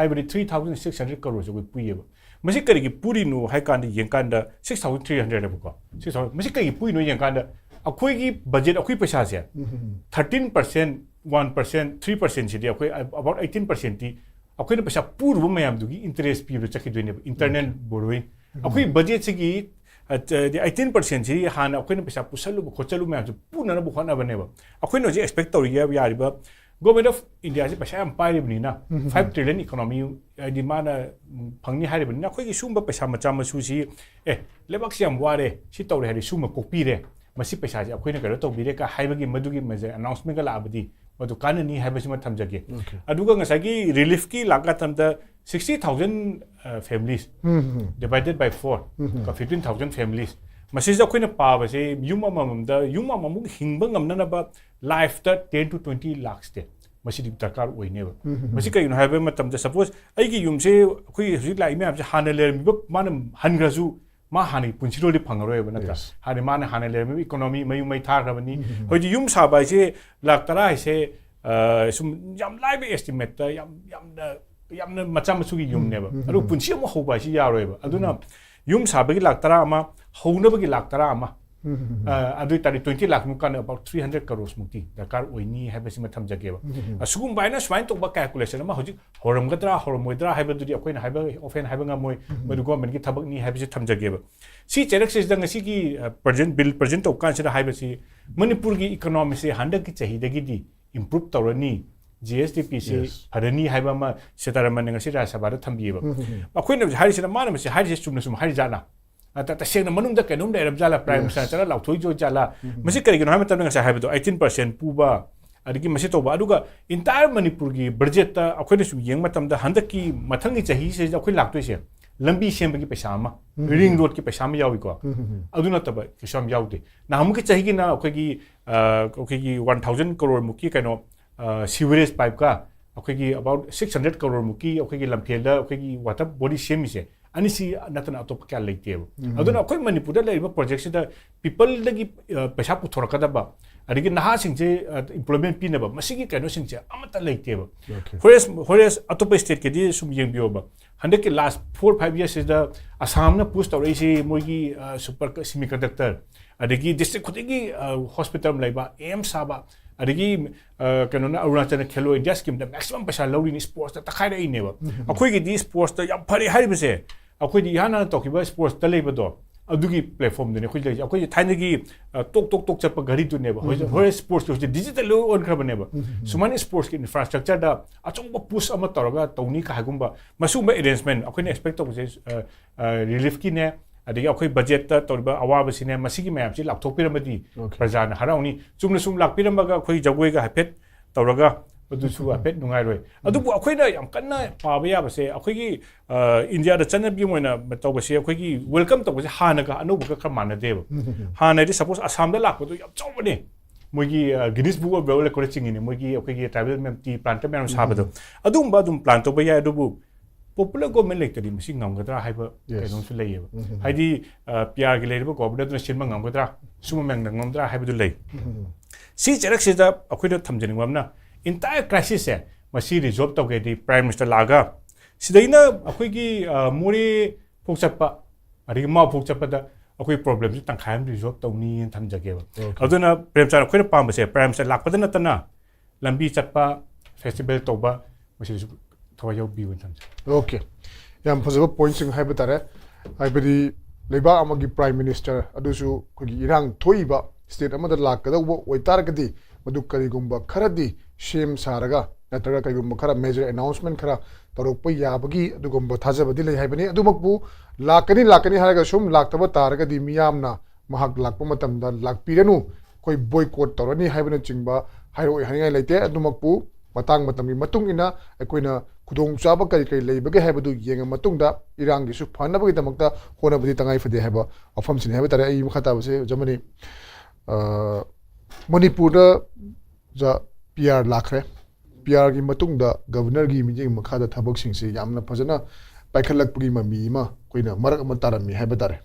ꯍꯥꯏꯕꯗꯤ 3,600 ꯀꯔꯣꯔꯁꯦ ꯑꯩꯈꯣꯏ ꯄꯨꯏꯌꯦꯕ ꯃꯁꯤ ꯀꯔꯤꯒꯤ ꯄꯨꯔꯤꯅꯣ ꯍꯥꯏ ꯀꯥꯟꯗ ꯌꯦꯡꯀꯥꯟꯗ 6,300 ꯍꯥꯏꯕꯀꯣ 6,000 ꯃꯁꯤ ꯀꯔꯤꯒꯤ ꯄꯨꯏꯅꯣ ꯌꯦꯡꯀꯥꯟꯗ ꯑꯩꯈꯣꯏꯒꯤ ꯕꯖꯦꯠ ꯑꯩꯈꯣꯏ ꯄꯩꯁꯥꯁꯦ 13% 1% 3% ꯁꯤꯗꯤ ꯑꯩꯈꯣꯏ about 18%ꯇꯤ ꯑꯩꯈꯣꯏꯅ ꯄꯩꯁा ꯄꯨꯔꯨꯕ ꯃꯌꯥꯝꯗꯨꯒꯤ ꯏꯟꯇꯔꯦꯁ ꯄꯤꯕꯗ ꯆꯠꯈꯤꯗꯣꯏꯅꯦꯕ ꯏꯟꯇꯔꯅꯦꯜ ꯕꯣꯔꯣꯋꯤꯡ ꯑꯩꯈꯣꯏ ꯕꯖꯦꯠꯁꯤꯒꯤ 18%ꯁꯤ ꯍꯥꯟꯅ ꯑꯩꯈꯣꯏꯅ ꯄꯩꯁꯥ ꯄꯨꯁꯜꯂꯨꯕ ꯈꯣꯠꯆꯜꯂꯨꯕ ꯃꯌꯥꯝꯁꯨ ꯄꯨꯅꯅꯕ ꯍꯣꯠꯅꯕꯅꯦꯕ ꯑꯩꯈꯣꯏꯅ ꯍꯧꯖꯤꯛ ꯑꯦꯛꯁꯄꯦꯛ ꯇꯧꯔꯤꯕ ꯌꯥꯔꯤꯕ ꯒꯣꯔꯃꯦꯟꯠ ꯑꯣꯐ ꯏꯟꯗꯤꯌꯥꯁꯤ ꯄꯩꯁꯥ ꯌꯥꯝ ꯄꯥꯏꯔꯤꯕꯅꯤꯅ 5 trillion ꯏꯀꯣꯅꯣꯃꯤ ꯍꯥꯏꯗꯤ ꯃꯥꯅ ꯐꯪꯅꯤ ꯍꯥꯏꯔꯤꯕꯅꯤꯅ ꯑꯩꯈꯣꯏꯒꯤ ꯁꯨꯝꯕ ꯄꯩꯁꯥ ꯃꯆꯥ ꯃꯁꯨꯁꯤ ꯂꯩꯕꯥꯛꯁꯤ ꯌꯥꯝ ꯋꯥꯔꯦ ꯁꯤ ꯇꯧꯔꯦ ꯍꯥꯏꯗꯤ ꯁꯨꯝꯕ ꯀꯣꯛꯄꯤꯔꯦ ꯃꯁꯤ ꯄꯩꯁꯥꯁꯤ ꯑꯩꯈꯣꯏꯅ ꯀꯩꯅꯣ ꯇꯧꯕꯤꯔꯦ ꯀ ꯍꯥꯏꯕꯒꯤ ꯃꯗꯨꯒꯤ ꯃꯦꯖꯔ ꯑꯅꯥꯎꯟꯁꯃꯦꯟꯠꯒ ꯂꯥꯛꯑꯕꯗꯤ ꯃꯗꯨ ꯀꯥꯟꯅꯅꯤ ꯍꯥꯏꯕꯁꯤꯃ ꯊꯝꯖꯒꯦ ꯑꯗꯨꯒ ꯉꯁꯥꯏꯒꯤ ꯔꯤꯂꯤꯐꯀꯤ ꯂꯥꯛꯄ ꯃꯇꯝꯗ 60,000 families divided by 4 ꯀ 15,000 families ꯃꯁꯤꯁꯤꯗ ꯑꯩꯈꯣꯏꯅ ꯄꯥꯕꯁꯦ ꯌꯨꯝ ꯑꯃꯃꯨꯛ ꯍꯤꯡꯕ ꯉꯝꯅꯅꯕ ꯂꯥꯏꯐꯇ 10 to 20 lakhs ꯃꯁꯤꯗꯤ ꯗꯔꯀꯥꯔ ꯑꯣꯏꯅꯦꯕ ꯃꯁꯤ ꯀꯩꯒꯤꯅꯣ ꯍꯥꯏꯕ ꯃꯇꯝꯗ ꯁꯄꯣꯖ ꯑꯩꯒꯤ ꯌꯨꯝꯁꯦ ꯑꯩꯈꯣꯏ ꯍꯧꯖꯤꯛ ꯂꯥꯛꯏ ꯃꯌꯥꯝꯁꯦ ꯍꯥꯟꯅ ꯂꯩꯔꯝꯃꯤꯕ ꯃꯥꯅ ꯍꯟꯈ꯭ꯔꯁꯨ ꯃꯥ ꯍꯥꯟꯅꯒꯤ ꯄꯨꯟꯁꯤꯔꯣꯜꯗꯤ ꯐꯪꯉꯔꯣꯏꯕ ꯅꯠꯇ꯭ꯔꯥ ꯃꯥꯅ ꯍꯥꯟꯅ ꯂꯩꯔꯝꯃꯤꯕ ꯏꯀꯣꯅꯣꯃꯤ ꯃꯌꯨꯝ ꯃꯩ ꯊꯥꯈ꯭ꯔꯕꯅꯤ ꯍꯧꯖꯤꯛ ꯌꯨꯝ ꯁꯥꯕ ꯍꯥꯏꯁꯦ ꯂꯥꯛ 10 ꯍꯥꯏꯁꯦ ꯁꯨꯝ ꯌꯥꯝ ꯂꯥꯏꯕ ꯑꯦꯁꯇꯤꯃꯦꯠꯇ ꯌꯥꯝꯅ ꯃꯆꯥ ꯃꯁꯨꯒꯤ ꯌꯨꯝꯅꯦꯕ ꯑꯗꯨ ꯄꯨꯟꯁꯤ ꯑꯃ ꯍꯧꯕ ꯍꯥꯏꯁꯤ ꯌꯥꯔꯣꯏꯕ ꯑꯗꯨꯅ ꯌꯨꯝ ꯁꯥꯕꯒꯤ ꯂꯥꯛ 10 ꯑꯃ ꯍꯧꯅꯕꯒꯤ ꯂꯥꯛ 10 ꯑꯃ ꯑꯗꯨ ꯑꯣꯏꯇꯥꯔꯗꯤ 20 lakh ꯃꯨꯛ ꯀꯥꯟꯗ about 300 crores ꯃꯨꯛꯇꯤ ꯗꯔꯀꯥꯔ ꯑꯣꯏꯅꯤ ꯍꯥꯏꯕꯁꯤꯃ ꯊꯝꯖꯒꯦꯕ ꯑꯁꯤꯒꯨꯝꯕ ꯍꯥꯏꯅ ꯁꯨꯃꯥꯏꯅ ꯇꯧꯕ ꯀꯦꯜꯀꯨꯂꯦꯁꯟ ꯑꯃ ꯍꯧꯖꯤꯛ ꯍꯧꯔꯝꯒꯗ꯭ꯔꯥ ꯍꯧꯔꯝꯃꯣꯏꯗ꯭ꯔꯥ ꯍꯥꯏꯕꯗꯨꯗꯤ ꯑꯩꯈꯣꯏꯅ ꯍꯥꯏꯕ ꯑꯣꯐꯦꯟ ꯍꯥꯏꯕ ꯉꯝꯃꯣꯏ ꯃꯗꯨ ꯒꯣꯔꯃꯦꯟꯠꯀꯤ ꯊꯕꯛꯅꯤ ꯍꯥꯏꯕꯁꯤ ꯊꯝꯖꯒꯦꯕ ꯁꯤ ꯆꯩꯔꯛꯁꯤꯗ ꯉꯁꯤꯒꯤ ꯕꯤꯜ ꯄ꯭ꯔꯖꯦꯟꯠ ꯇꯧ ꯀꯥꯟꯁꯤꯗ ꯍꯥꯏꯕꯁꯤ ꯃꯅꯤꯄꯨꯔꯒꯤ ꯏꯀꯣꯅꯣꯃꯤꯁꯤ ꯍꯟꯗꯛꯀꯤ ꯆꯍꯤꯗꯒꯤꯗꯤ ꯏꯝꯄ꯭ꯔꯨꯚ ꯇꯧꯔꯅꯤ GSDPꯁꯤ ꯐꯔꯅꯤ ꯍꯥꯏꯕ ꯑꯃ ꯁꯤꯇꯥꯔꯥꯃꯟꯅ ꯉꯁꯤ ꯔꯥꯖ꯭ꯌ ꯁꯚꯥꯗ ꯊꯝꯕꯤꯌꯦꯕ ꯑꯩꯈꯣꯏꯅ ꯍꯧꯖꯤꯛ ꯍꯥꯏꯔꯤꯁꯤꯅ ꯃꯥꯅ ꯃꯁꯤ ꯍꯥꯏꯔꯤꯁꯦ ꯆꯨꯝꯅ ꯁꯨꯝ ꯍꯥꯏꯔꯤꯖꯥꯠꯂꯥ ꯇꯁꯦꯡꯅ ꯃꯅꯨꯡꯗ ꯀꯩꯅꯣꯝ ꯂꯩꯔꯕꯖꯥꯠꯂꯥ ꯄ꯭ꯔꯥꯏꯝ ꯃꯤꯅꯤꯁꯇꯔ ꯆꯠꯂ ꯂꯥꯎꯊꯣꯛꯏꯖꯥꯠꯂꯥ ꯃꯁꯤ ꯀꯔꯤꯒꯤꯅꯣ ꯍꯥꯏꯕ ꯃꯇꯝꯗ ꯉꯁꯥꯏ ꯍꯥꯏꯕꯗꯣ 18% ꯄꯨꯕ ꯑꯗꯒꯤ ꯃꯁꯤ ꯇꯧꯕ ꯑꯗꯨꯒ ꯏꯟꯇꯥꯌꯔ ꯃꯅꯤꯄꯨꯔꯒꯤ ꯕꯖꯦꯠꯇ ꯑꯩꯈꯣꯏꯅ ꯁꯨꯝ ꯌꯦꯡꯕ ꯃꯇꯝꯗ ꯍꯟꯗꯛꯀꯤ ꯃꯊꯪꯒꯤ ꯆꯍꯤꯁꯤꯗ ꯑꯩꯈꯣꯏ ꯂꯥꯛꯇꯣꯏꯁꯦ ꯂꯝꯕꯤ ꯁꯦꯝꯕꯒꯤ ꯄꯩꯁꯥ ꯑꯃ ꯔꯤꯡ ꯔꯣꯗꯀꯤ ꯄꯩꯁꯥ ꯑꯃ ꯌꯥꯎꯏꯀꯣ ꯑꯗꯨ ꯅꯠꯇꯕ ꯀꯩꯁꯨ ꯌꯥꯝ ꯌꯥꯎꯗꯦ ꯅꯍꯥꯟꯃꯨꯛꯀꯤ ꯆꯍꯤꯒꯤꯅ ꯑꯩꯈꯣꯏꯒꯤ 1,000 crore ꯃꯨꯛꯀꯤ ꯀꯩꯅꯣ ꯁꯤꯋꯔꯦꯖ ꯄꯥꯏꯞꯀ ꯑꯩꯈꯣꯏꯒꯤ about 600 crore ꯃꯨꯛꯀꯤ ꯑꯩꯈꯣꯏꯒꯤ ꯂꯝꯐꯦꯜꯗ ꯑꯩꯈꯣꯏꯒꯤ ꯋꯥꯇꯔ ꯕꯣꯗꯤ ꯁꯦꯝꯃꯤꯁꯦ ani si natana atop kya leite aduna akoi manipur da leiba project sida people dagi paisa puthorakada ba adigi naha singje employment pina ba masigi kano singje amata leite ba whereas atop state ke di sum yengbiyo ba hande ke last 4-5 years is the assam na push tawrei si moigi super semiconductor adigi district khudigi hospital leiba AIMS saba adigi kano na arunachal khelo india scheme da maximum paisa lowri ni sports ta takhai rei ne ba akoi gi di sports ta yam phari hari base akoi di yana tokiba sports ta leiba do adugi platform de ne khoi lei akoi thainagi tok chapa gari tu ne ba hoi sports ko digital on khaba ne ba sumani sports ki infrastructure da achong push ama taraga tawni ka hagumba masu ba arrangement akoi ne expect to relief ki ne adigi akoi budget ta tawba awaba sine masigi mayam chi laptop piramadi praja na harauni chumna sum lak piramaga akoi jagoi ga hapet tawraga adu su hapet nungai roi adu bu akoi na yam kanna paaba ya base akoi gi india da chana bi moina tawba se akoi gi welcome tawba se hana ga anu bu ka mana deba hana di suppose assam da lak bu yam chawbane moigi guinness book of world record chingini moigi akoi gi tribal mem ti plant mem sabado adum ba dum plant to ba ya adu bu popular government lecturi machine ngamgadra haiba kainong su leyeba haidi PR gi leyba government na sinma ngamgadra suma meng ngamgadra haiba du ley si cherak se da akoi da thamjani wamna entire crisis se masi resolve tawge di prime minister laga sidaina akoi gi mori phokchapa ari ma phokchapa da akoi problem ji tangkhayam resolve tawni thamjage ba aduna Premchand akoi da pamba se prime minister lakpada na tana lambi chatpa festival tawba masi thawai bi won tham okay yam phajaba points ing haiba tare haibadi leiba amagi prime minister adusu khogi irang thoiba state amada lakada wo oitargadi madu karigumba kharadi shame saraga natraga karigumba khara major announcement khara tarokpa yabagi adugumba thajabadi lei haibani adumakbu lakani haraga sum laktaba taragadi miyamna mahak lakpa matamda lakpiranu koi boycott torani haibana chingba hairoi haningai leite adumakbu matang matami matung ina akoina kudong chaba kai leibage haibadu yenga matungda irang gi su phanabagi damakta honabadi tangai fade haiba afam sin haiba tare ai khata base jamani manipur da ja PR lakhre PR gi matungda governor gi mijing makhada thabak sing se yamna phajana paikhalakpagi mami ma koina marak ma tarami haiba tare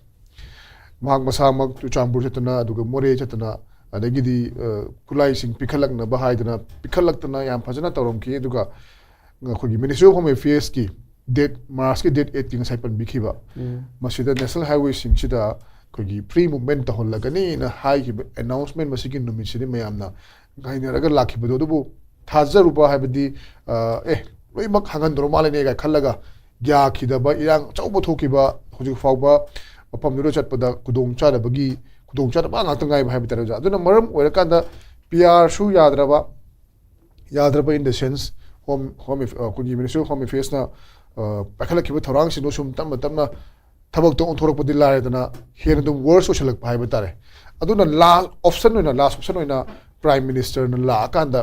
mahak masa mak tu chambur chatana aduga more chatana adagidi kulai sing pikhalakna bahaidana pikhalakna yam phajana tawram ki aduga khogi ministry of home affairs ki date March ki date 8 ki saipan bikhiba masida national highway sing chida khogi free movement ta hollagani na high ki announcement masigi numisini mayamna gaina raga lakhibodo dubu thajaruba habidi loi mak hangan dro male ne ga khallaga gya khidaba irang chaubo thokiba hoji fawba apam duro chatpada kudong cha da bagi kudong cha da ba ngak tangai ba habitara ja aduna maram oirakanda PR shu yadraba in the sense home kugi ministry of home affairs na pakhala kiba thorang sino sum tamna thabak to onthorok padi la redana here the worst social pai batare aduna last option oina prime minister na la kanda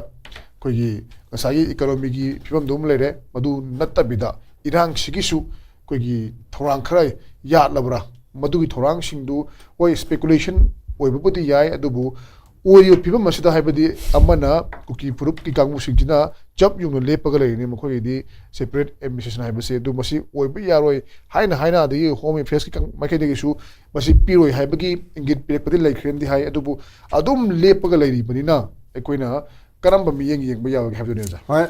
kugi ngasagi economy gi phibam dum lere madu natta bida irang sigisu kugi thorang khrai ya labra madu gi thorang singdu oi speculation oi bupudi yai adubu oyo people masida haibadi amana kuki purup ki kangmu singjina job yung lepaga leini mkhoi di separate administration haibase du masi oiba yaroi haina di home affairs ki makai de su masi piroi haibagi ingit pirekpadi laikhren di hai adubu adum lepaga leiri banina ekoina karamba mi yeng ba yaw habdu neza hai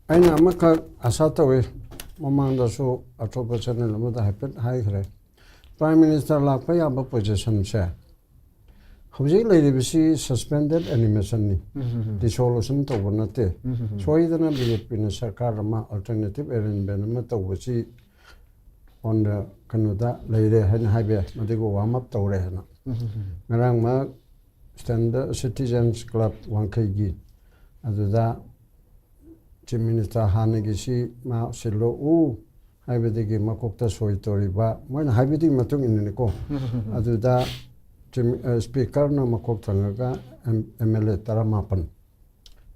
aina amaka asata we mamanda so atopa channel amada happen hai khare prime minister la pa ya ba position se Howjik lairibisi suspended animation ni dissolution tawbanate soidana BJP na sarkar ma alternative arrangement ma tawbasi on the kanuda laire han haibe madigo warm up tawre hana ngarang ma standard citizens club wankai gi aduda chief minister hanagi si ma silo u haibe digi makokta soitori ba moina haibe digi matung inne ko aduda speaker na makok thangaga MLA taramapan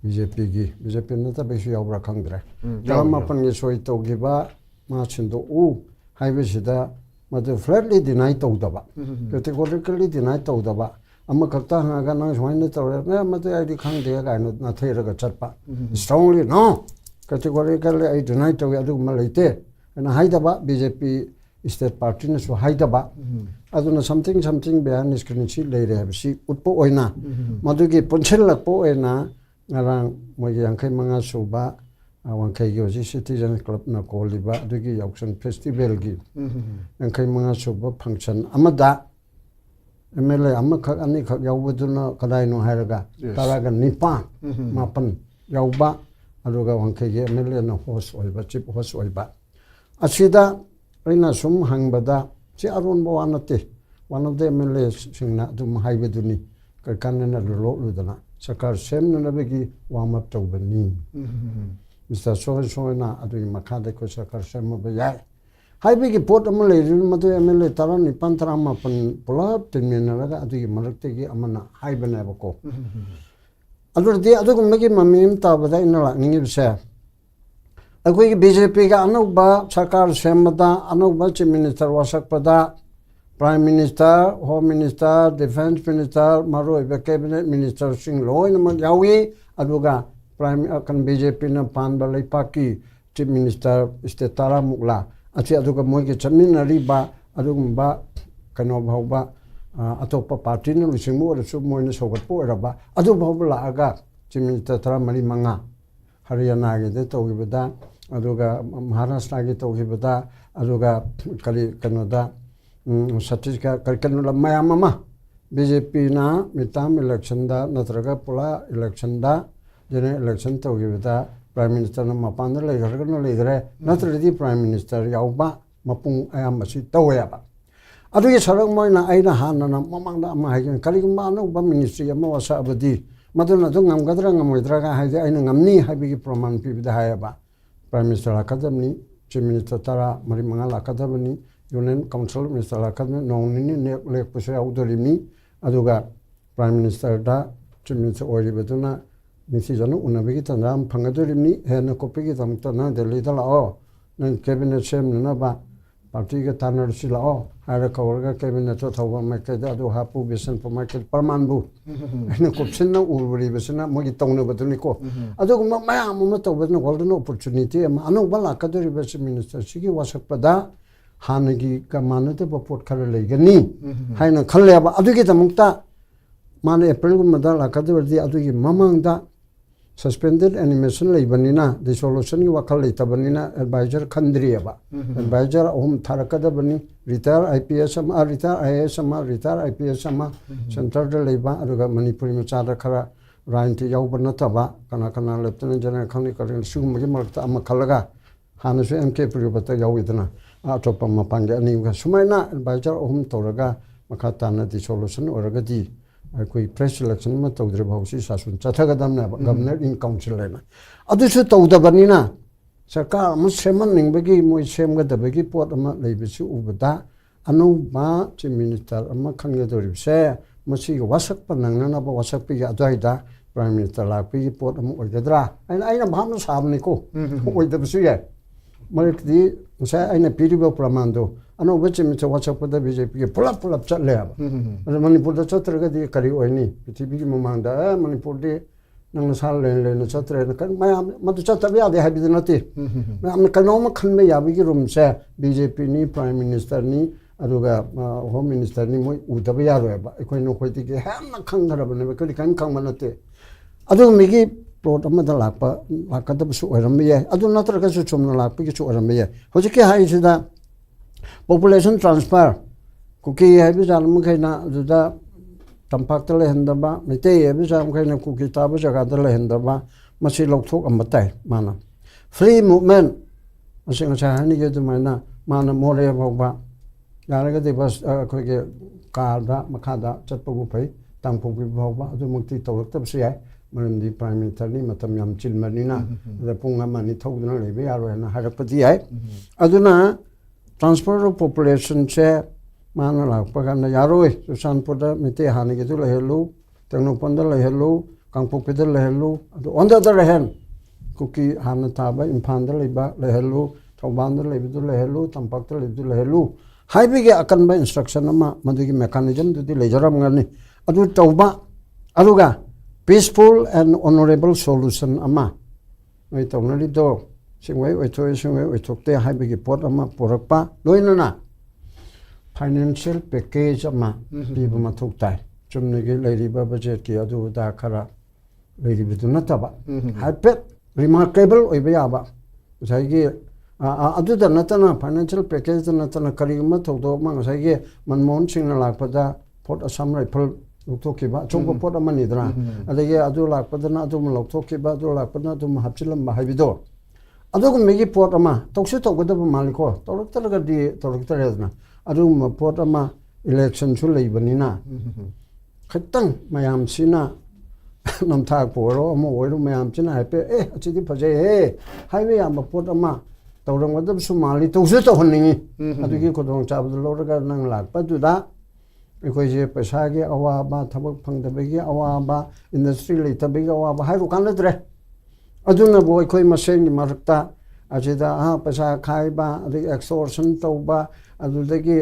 BJP na ta besu yawra khangdre taramapan ge soi to giba ma chindo u highway sida madu flatly deny to daba categorically deny to daba amma kakta nga nang soine tawre na madu id khangde ga na thera ga chatpa strongly no categorically I deny to adu ma leite kana haidaba BJP state party na su haidaba aduna something behind this kan chi lei re si utpo oina madugi ponchel lakpo oina ngarang mogi angkai manga suba wangkai gi citizen club na koliba adugi auction festival gi angkai manga suba function amada MLA amakak ani khak yaubuduna kadai no hairaga taraga nipa mapan yauba aduga wangkai gi MLA na host oiba chief host oiba asida aina sum hangbada chi arun bo anate one of the MLA singna dum haibaduni kanna lo ludana sakar semna nabegi warm up tawbani Mr. Sohana adu makade ko sakar semma bayai haibegi pot amale madu MLA tarani pantrama pan pulap tinmena raga adu marakte gi amana haibana bako adu di adu magi mamim tabada inala ningi bse akoi BJP ga anuba sakar semada anuba chief minister wasakpada Prime Minister, Home Minister, Defense Minister, Maru Cabinet Minister Singh Loy naman yawi aduga Prime kan BJP na pan balay paki Chief Minister Istetara Mukla at aduga mo ki chamin na riba aduga ba kano ba atopa party na lusing mo aduga mo na sogat po eraba aduga ba aga Chief Minister Tara mali mga Haryana gi de tawibada aduga Maharashtra gi tawibada aduga kali kanoda Satisga kalkanula mayamama BJP na mitam election da natraga pula election da jene election to gibda Prime Minister na mapanda le gargano le gre natradi Prime Minister yauba mapung ayam masi tawaya adu ye sarang moi na aina hana na mamang da ma hagen kaligma no ba ministry ma wasa abadi maduna du ngam gadra ngam idra ga haide aina ngamni habi ki praman pi bida hayaba Prime Minister akadamni Chief Minister tara mari mangal akadamni Union Council Minister Lakadme Nongini Lek Pusha Udolimi Aduga Prime Minister da Chief Minister Ori Beduna Nisijano Unabiki Tanam Pangadurimi Hena Kopiki Tamtana Delhi Lao Nan Cabinet Sem Naba Partiga Tanner Silao Hara Kawarga Cabinet Totawa Makeda Adu Hapu Besen for Market Parmanbu and Kopsina Uri Besina Mogitona Batuniko Adugma Maya Mumato with no golden opportunity Anu Balakaduri Besen Minister Sigi was a pada Hanagi Kamanate Boport Karalegani, Haina Kaleba, Adugita Mukta, Mana April Madala Kadaverdi Adugi Mamanga, suspended animation Libanina, the solution Wakali Tabanina, advisor Kandriaba, advisor Om Tarakada Bani, retire IPSM, retire ISM, retire IPSM, Central Leba, Aduga Manipuri Machada Kara, Ranti Yaubanataba, Kanakana, Lieutenant General Kanikar, Sumagimarta Amakalaga, Hanasu MK Puribata Yawidana. Atopa mapanga ni sumaina advisor ohum toraga makatana di solution oraga di koi press election ma tawdre bhausi sasun chathagadam na governor in council lena adusu tawdabanina sarkar ma seman ningbagi moi semgadabagi pot ama leibisi ubada anu ma chief minister ama khangadoribse masi wasak panangna na ba wasak pi adaida prime minister lakpi pot ama oigadra aina bhamna sabni ko oidabsu ya Marikdi saya aina piriba pramando ano bache mi WhatsApp pada BJP ke pulap chatle aba Manipur da chatra di kari oini ptb ki mamanda Manipur de nang sal len chatra kan madu chatra bi ade habi dinati am kanoma khanme yabi ki room se BJP ni prime minister ni aduga home minister ni moi udaba yaro aba ekoi no khoi ti ke hamna khangara bane ko kan khangmanate adu migi plot amada lakada su oramye adu natraga su chomna lakpi su oramye hojike haisida population transfer kuki habi jalmu khaina aduda tampakta le hendaba mite habi jam khaina kuki tabu jaga da le hendaba masi lokthok amatai mana free movement asing sa hani ge dumaina mana more bawba yaraga de bas khoge kada makada chatpagu pai tangpu bi bawba adu mukti tawlak su yai Maramdi Prime Minister ni matam yam chilmanina da punga mani thogduna lebe yaro na harakpati ai aduna transfer of population che mana lakpa kana yaro susanpur da mite hani ge du lehelu tengnopon da lehelu kangpok da lehelu adu on the other hand kuki hana taba Imphal da leba lehelu thauban da lebe du lehelu tampak da lebe du lehelu haibi ge akan ba instruction ama madugi mechanism du di lejaram ngani adu tauba aduga peaceful and honorable solution ama noi tonali do ꯁꯤꯡꯋꯩ ꯑꯣꯏꯊꯣꯛꯏ ꯁꯤꯡꯋꯩ ꯑꯣꯏꯊꯣꯛꯇꯦ ꯍꯥꯏꯕꯒꯤ ꯄꯣꯠ ꯑꯃ ꯄꯨꯔꯛꯄ ꯂꯣꯏꯅꯅ financial package ꯑꯃ ꯄꯤꯕ ꯃꯊꯧ ꯇꯥꯏ ꯆꯨꯝꯅꯒꯤ ꯂꯩꯔꯤꯕ ꯕꯖꯦꯠꯀꯤ ꯑꯗꯨ ꯑꯗꯥ ꯈꯔ ꯂꯩꯔꯤꯕꯗꯨ ꯅꯠꯇꯕ ꯍꯥꯏꯐꯦꯠ ꯔꯤꯃꯥꯔꯀꯦꯕꯜ ꯑꯣꯏꯕ ꯌꯥꯕ ꯉꯁꯥꯏꯒꯤ ꯑꯗꯨꯗ ꯅꯠꯇꯅ ꯐꯥꯏꯅꯥꯟꯁꯤꯌꯦꯜ ꯄꯦꯀꯦꯖꯇ ꯅꯠꯇꯅ ꯀꯔꯤꯒꯨꯝꯕ ꯊꯧꯗꯣꯛ ꯑꯃ ꯉꯁꯥꯏꯒꯤ ꯃꯟꯃꯣꯍꯟ ꯁꯤꯡꯅ ꯂꯥꯛꯄꯗ ꯐꯣꯔꯠ ꯑꯁꯥꯝ ꯔꯥꯏꯐꯜ ꯂꯧꯊꯣꯛꯈꯤꯕ ꯑꯆꯧꯕ ꯄꯣꯠ ꯑꯃꯅꯤꯗꯅ ꯑꯗꯒꯤ ꯑꯗꯨ ꯂꯥꯛꯄꯗꯅ ꯑꯗꯨꯝ ꯂꯧꯊꯣꯛꯈꯤꯕ ꯑꯗꯨ ꯂꯥꯛꯄꯗꯅ ꯑꯗꯨꯝ ꯍꯥꯞꯆꯤꯜꯂꯝꯕ ꯍꯥꯏꯕꯗꯣ ꯑꯗꯨꯒꯨꯝꯕꯒꯤ ꯄꯣꯠ ꯑꯃ ꯇꯧꯁꯨ ꯇꯧꯒꯗꯕ ꯃꯥꯜꯂꯤꯀꯣ ꯇꯧꯔꯛꯇ꯭ꯔꯒꯗꯤ ꯇꯧꯔꯛꯇ꯭ꯔꯦꯗꯅ ꯑꯗꯨꯒꯨꯝꯕ ꯄꯣꯠ ꯑꯃ ꯏꯂꯦꯛꯁꯟꯁꯨ ꯂꯩꯕꯅꯤꯅ ꯈꯤꯇꯪ ꯃꯌꯥꯝꯁꯤꯅ ꯅꯝꯊꯥꯛꯄ ꯑꯣꯏꯔꯣ ꯑꯃ ꯑꯣꯏꯔꯣ ꯃꯌꯥꯝꯁꯤꯅ ꯍꯥꯏꯐꯦꯠ ꯑꯁꯤꯗꯤ ꯐꯖꯩꯍꯦ ꯍꯥꯏꯕ ꯌꯥꯕ ꯄꯣꯠ ꯑꯃ ꯇꯧꯔꯝꯒꯗꯕꯁꯨ ꯃꯥꯜꯂꯤ ꯇꯧꯁꯨ ꯇꯧꯍꯟꯅꯤꯡꯉꯤ ꯑꯗꯨꯒꯤ ꯈꯨꯗꯣꯡꯆꯥꯕꯗꯨ ꯂꯧꯔꯒ ꯅꯪ ꯂꯥꯛꯄꯗꯨꯗ ꯑꯩꯈꯣꯏꯁꯦ ꯄꯩꯁꯥꯒꯤ ꯑꯋꯥꯕ ꯊꯕꯛ ꯐꯪꯗꯕꯒꯤ ꯑꯋꯥꯕ ꯏꯟꯗꯁꯇ꯭ꯔꯤ ꯂꯩꯇꯕꯒꯤ ꯑꯋꯥꯕ ꯍꯥꯏꯔꯨ ꯀꯥꯟꯅꯗ꯭ꯔꯦ ꯑꯗꯨꯅꯕꯨ ꯑꯩꯈꯣꯏ ꯃꯁꯦꯟꯒꯤ ꯃꯔꯛꯇ ꯑꯁꯤꯗ ꯄꯩꯁꯥ ꯈꯥꯏꯕ ꯑꯗꯒꯤ ꯑꯦꯛꯁꯇꯣꯔꯁꯟ ꯇꯧꯕ ꯑꯗꯨꯗꯒꯤ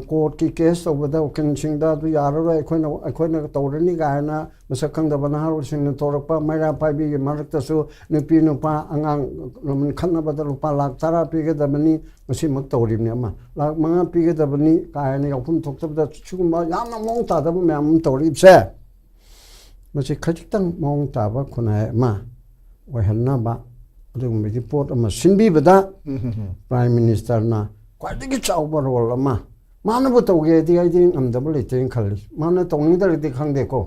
ꯀꯣꯔꯠꯀꯤ ꯀꯦꯁ ꯇꯧꯕꯗ ꯎꯀꯤꯜꯁꯤꯡꯗ ꯑꯗꯨ ꯌꯥꯔꯔꯣꯏ ꯑꯩꯈꯣꯏꯅ ꯇꯧꯔꯅꯤ ꯀꯥꯏꯅ ꯃꯁꯛ ꯈꯪꯗꯕ ꯅꯍꯥꯔꯣꯜꯁꯤꯡꯅ ꯇꯧꯔꯛꯄ ꯃꯩꯔꯥ ꯄꯥꯏꯕꯤꯒꯤ ꯃꯔꯛꯇꯁꯨ ꯅꯨꯄꯤ ꯅꯨꯄꯥ ꯑꯉꯥꯡ ꯂꯃꯟ ꯈꯠꯅꯕꯗ ꯂꯨꯄꯥ ꯂꯥꯛ 10 ꯄꯤꯒꯗꯕꯅꯤ ꯃꯁꯤꯃꯛ ꯇꯧꯔꯤꯕꯅꯤ ꯑꯃ ꯂꯥꯛ 5 ꯄꯤꯒꯗꯕꯅꯤ ꯀꯥꯏꯅ ꯌꯥꯎꯐꯝ ꯊꯣꯛꯇꯕꯗ ꯁꯤꯒꯨꯝꯕ ꯌꯥꯝꯅ ꯃꯑꯣꯡ ꯇꯥꯗꯕ ꯃꯌꯥꯝ ꯑꯃ ꯇꯧꯔꯤꯕꯁꯦ ꯃꯁꯤ ꯈꯖꯤꯛꯇꯪ ꯃꯑꯣꯡ ꯇꯥꯕ ꯈꯨꯟꯅꯥꯏ ꯑꯃ ꯑꯣꯏꯍꯟꯅꯕ ꯑꯗꯨꯒꯨꯝꯕꯒꯤ ꯄꯣꯠ ꯑꯃ ꯁꯤꯟꯕꯤꯕꯗ ꯄ꯭ꯔꯥꯏꯝ ꯃꯤꯅꯤꯁꯇꯔꯅ ꯈ꯭ꯋꯥꯏꯗꯒꯤ ꯆꯥꯎꯕ ꯔꯣꯜ ꯑꯃ ꯃꯥꯅꯕꯨ ꯇꯧꯒꯦꯗꯤ ꯑꯩꯗꯤ ꯉꯝꯗꯕ ꯂꯩꯇꯦꯅ ꯈꯜꯂꯤ ꯃꯥꯅ ꯇꯧꯅꯤꯡꯗ꯭ꯔꯗꯤ ꯈꯪꯗꯦꯀꯣ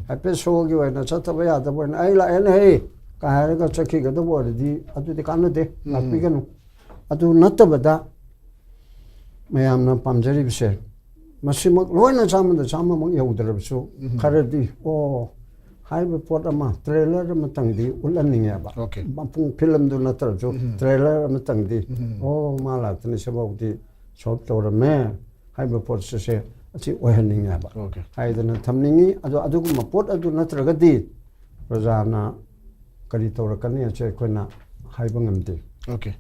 ꯍꯥꯏꯐꯦꯠ ꯁꯣꯒꯤ ꯑꯣꯏꯅ ꯆꯠꯇꯕ ꯌꯥꯗꯕ ꯑꯣꯏꯅ ꯑꯩ ꯂꯥꯛꯑꯦꯅ ꯍꯦ ꯀꯥ ꯍꯥꯏꯔꯒ ꯆꯠꯈꯤꯒꯗꯕ ꯑꯣꯏꯔꯗꯤ ꯑꯗꯨꯗꯤ ꯀꯥꯟꯅꯗꯦ ꯂꯥꯛꯄꯤꯒꯅꯨ ꯑꯗꯨ ꯅꯠꯇꯕꯗ ꯃꯌꯥꯝꯅ ꯄꯥꯝꯖꯔꯤꯕꯁꯦ ꯃꯁꯤꯃꯛ ꯂꯣꯏꯅ 100% ꯌꯧꯗ꯭ꯔꯕꯁꯨ ꯈꯔꯗꯤ ꯍꯥꯏꯕ ꯄꯣꯠ ꯑꯃ ꯇ꯭ꯔꯦꯂꯔ ꯑꯃꯇꯪꯗꯤ ꯎꯠꯍꯟꯅꯤꯡꯉꯦꯕ ꯃꯄꯨꯡ ꯐꯤꯂꯝꯗꯨ ꯅꯠꯇ꯭ꯔꯁꯨ ꯇ꯭ꯔꯦꯂꯔ ꯑꯃꯇꯪꯗꯤ ꯃꯥ ꯂꯥꯛꯇꯅ ꯁꯤꯐꯥꯎꯗꯤ ꯁꯣꯜꯕ ꯇꯧꯔꯝꯃꯦ ꯍꯥꯏꯕ ꯄꯣꯠꯁꯦ ꯑꯁꯤ ꯑꯣꯏꯍꯟꯅꯤꯡꯉꯦꯕ ꯍꯥꯏꯗꯅ ꯊꯝꯅꯤꯡꯉꯤ ꯑꯗꯣ ꯑꯗꯨꯒꯨꯝꯕ ꯄꯣꯠ ꯑꯗꯨ ꯅꯠꯇ꯭ꯔꯒꯗꯤ ꯄ꯭ꯔꯖꯥꯅ ꯀꯔꯤ ꯇꯧꯔꯛꯀꯅꯤ ꯍꯥꯏꯁꯦ ꯑꯩꯈꯣꯏꯅ ꯍꯥꯏꯕ ꯉꯝꯗꯦ ꯑꯣꯀꯦ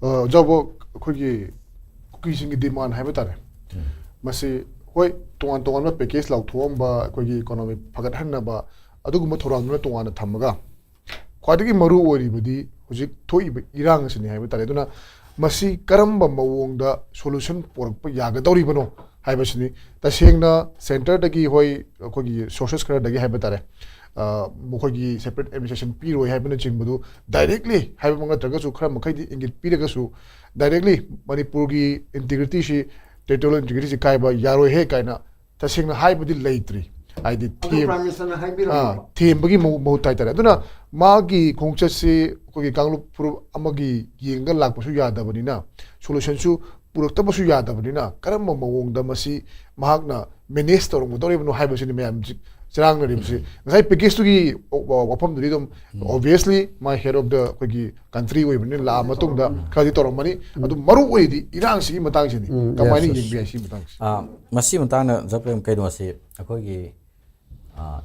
ꯑꯣꯖꯥꯕꯨ ꯑꯩꯈꯣꯏꯒꯤ ꯀꯨꯀꯤꯁꯤꯡꯒꯤ ꯗꯤꯃꯥꯟ ꯍꯥꯏꯕ ꯇꯥꯔꯦ ꯃꯁꯤ ꯍꯣꯏ ꯇꯣꯉꯥꯟ ꯇꯣꯉꯥꯟꯕ ꯄꯦꯀꯦꯖ ꯂꯥꯎꯊꯣꯛꯑꯝꯕ ꯑꯩꯈꯣꯏꯒꯤ ꯏꯀꯣꯅꯣꯃꯤ ꯐꯒꯠꯍꯟꯅꯕ ꯑꯗꯨꯒꯨꯝꯕ ꯊꯧꯔꯥꯡꯗꯨꯅ ꯇꯣꯉꯥꯟꯅ ꯊꯝꯃꯒ ꯈ꯭ꯋꯥꯏꯗꯒꯤ ꯃꯔꯨ ꯑꯣꯏꯔꯤꯕꯗꯤ ꯍꯧꯖꯤꯛ ꯊꯣꯛꯏꯕ ꯏꯔꯥꯡ ꯑꯁꯤꯅꯤ ꯍꯥꯏꯕ ꯇꯥꯔꯦ ꯑꯗꯨꯅ ꯃꯁꯤ ꯀꯔꯝꯕ ꯃꯑꯣꯡꯗ ꯁꯣꯂꯨꯁꯟ ꯄꯨꯔꯛꯄ ꯌꯥꯒꯗꯧꯔꯤꯕꯅꯣ ꯍꯥꯏꯕꯁꯤꯅꯤ ꯇꯁꯦꯡꯅ ꯁꯦꯟꯇꯔꯗꯒꯤ ꯍꯣꯏ ꯑꯩꯈꯣꯏꯒꯤ ꯁꯣꯔꯁꯦꯁ ꯈꯔꯗꯒꯤ ꯍꯥꯏꯕ ꯇꯥꯔꯦ ꯃꯈꯣꯏꯒꯤ ꯁꯦꯄꯔꯦꯠ ꯑꯦꯗꯃꯤꯅꯤꯁꯇ꯭ꯔꯦꯁꯟ ꯄꯤꯔꯣꯏ ꯍꯥꯏꯕꯅꯆꯤꯡꯕꯗꯨ ꯗꯥꯏꯔꯦꯛꯂꯤ ꯍꯥꯏꯕ ꯅꯠꯇ꯭ꯔꯒꯁꯨ ꯈꯔ ꯃꯈꯩꯗꯤ ꯏꯪꯒꯤꯠ ꯄꯤꯔꯒꯁꯨ ꯗꯥꯏꯔꯦꯛꯂꯤ ꯃꯅꯤꯄꯨꯔꯒꯤ ꯏꯟꯇꯤꯒ꯭रिꯇꯤꯁꯤ ꯇꯦꯔꯤꯇꯣरिꯌꯦꯜ ꯏꯟꯇꯤꯒ꯭रिꯇꯤꯁꯤ ꯀꯥꯏꯕ ꯌꯥꯔꯣꯏꯍꯦ ꯀꯥꯏꯅ ꯇꯁꯦꯡꯅ ꯍꯥꯏꯕꯗꯤ ꯂꯩꯇ꯭ꯔꯤ ꯍꯥꯏꯗꯤ ꯊꯦꯝꯕꯒꯤ ꯃꯍꯨꯠ ꯍꯥꯏꯇꯥꯔꯦ ꯑꯗꯨꯅ ꯃꯥꯒꯤ ꯈꯣꯡꯆꯠꯁꯤ ꯑꯩꯈꯣꯏꯒꯤ ꯀꯥꯡꯂꯨꯞ ꯐꯨꯔꯨꯞ ꯑꯃꯒꯤ ꯌꯦꯡꯒ ꯂꯥꯛꯄꯁꯨ ꯌꯥꯗꯕꯅꯤꯅ ꯁꯣꯂꯨꯁꯟꯁꯨ ꯄꯨꯔꯛꯇꯕꯁꯨ ꯌꯥꯗꯕꯅꯤꯅ ꯀꯔꯝꯕ ꯃꯑꯣꯡꯗ ꯃꯁꯤ ꯃꯍꯥꯛꯅ ꯃꯦꯅꯦꯖ ꯇꯧꯔꯝꯒꯗꯧꯔꯤꯕꯅꯣ ꯍꯥꯏꯕꯁꯤꯅꯤ ꯃꯌꯥꯝ ꯆꯔꯥꯡꯅꯔꯤꯕꯁꯤ ꯉꯁꯥꯏ ꯄꯦꯀꯦꯖꯇꯨꯒꯤ ꯋꯥꯐꯝꯗꯨꯗꯤ ꯑꯗꯨꯝ ꯑꯣꯕꯚꯤꯌꯁꯂꯤ ꯃꯥ ꯍꯦꯠ ꯑꯣꯐ ꯗ ꯑꯩꯈꯣꯏꯒꯤ ꯀꯟꯇ꯭ꯔꯤ ꯑꯣꯏꯕꯅꯤꯅ ꯂꯥꯛꯑ ꯃꯇꯨꯡꯗ ꯈꯔꯗꯤ ꯇꯧꯔꯝꯃꯅꯤ ꯑꯗꯨ ꯃꯔꯨ ꯑꯣꯏꯔꯤꯗꯤ ꯏꯔꯥꯡꯁꯤꯒꯤ ꯃꯇꯥꯡꯁꯤꯅꯤ ꯀꯃꯥꯏꯅ ꯌꯦꯡꯕ ꯌꯥꯏ ꯁꯤ ꯃꯇꯥꯡꯁꯤ ꯃꯁꯤ ꯃꯇꯥꯡꯗ ꯖꯄ꯭ꯔꯦꯝ ꯀꯩꯅꯣꯁꯤ ꯑꯩꯈꯣꯏꯒꯤ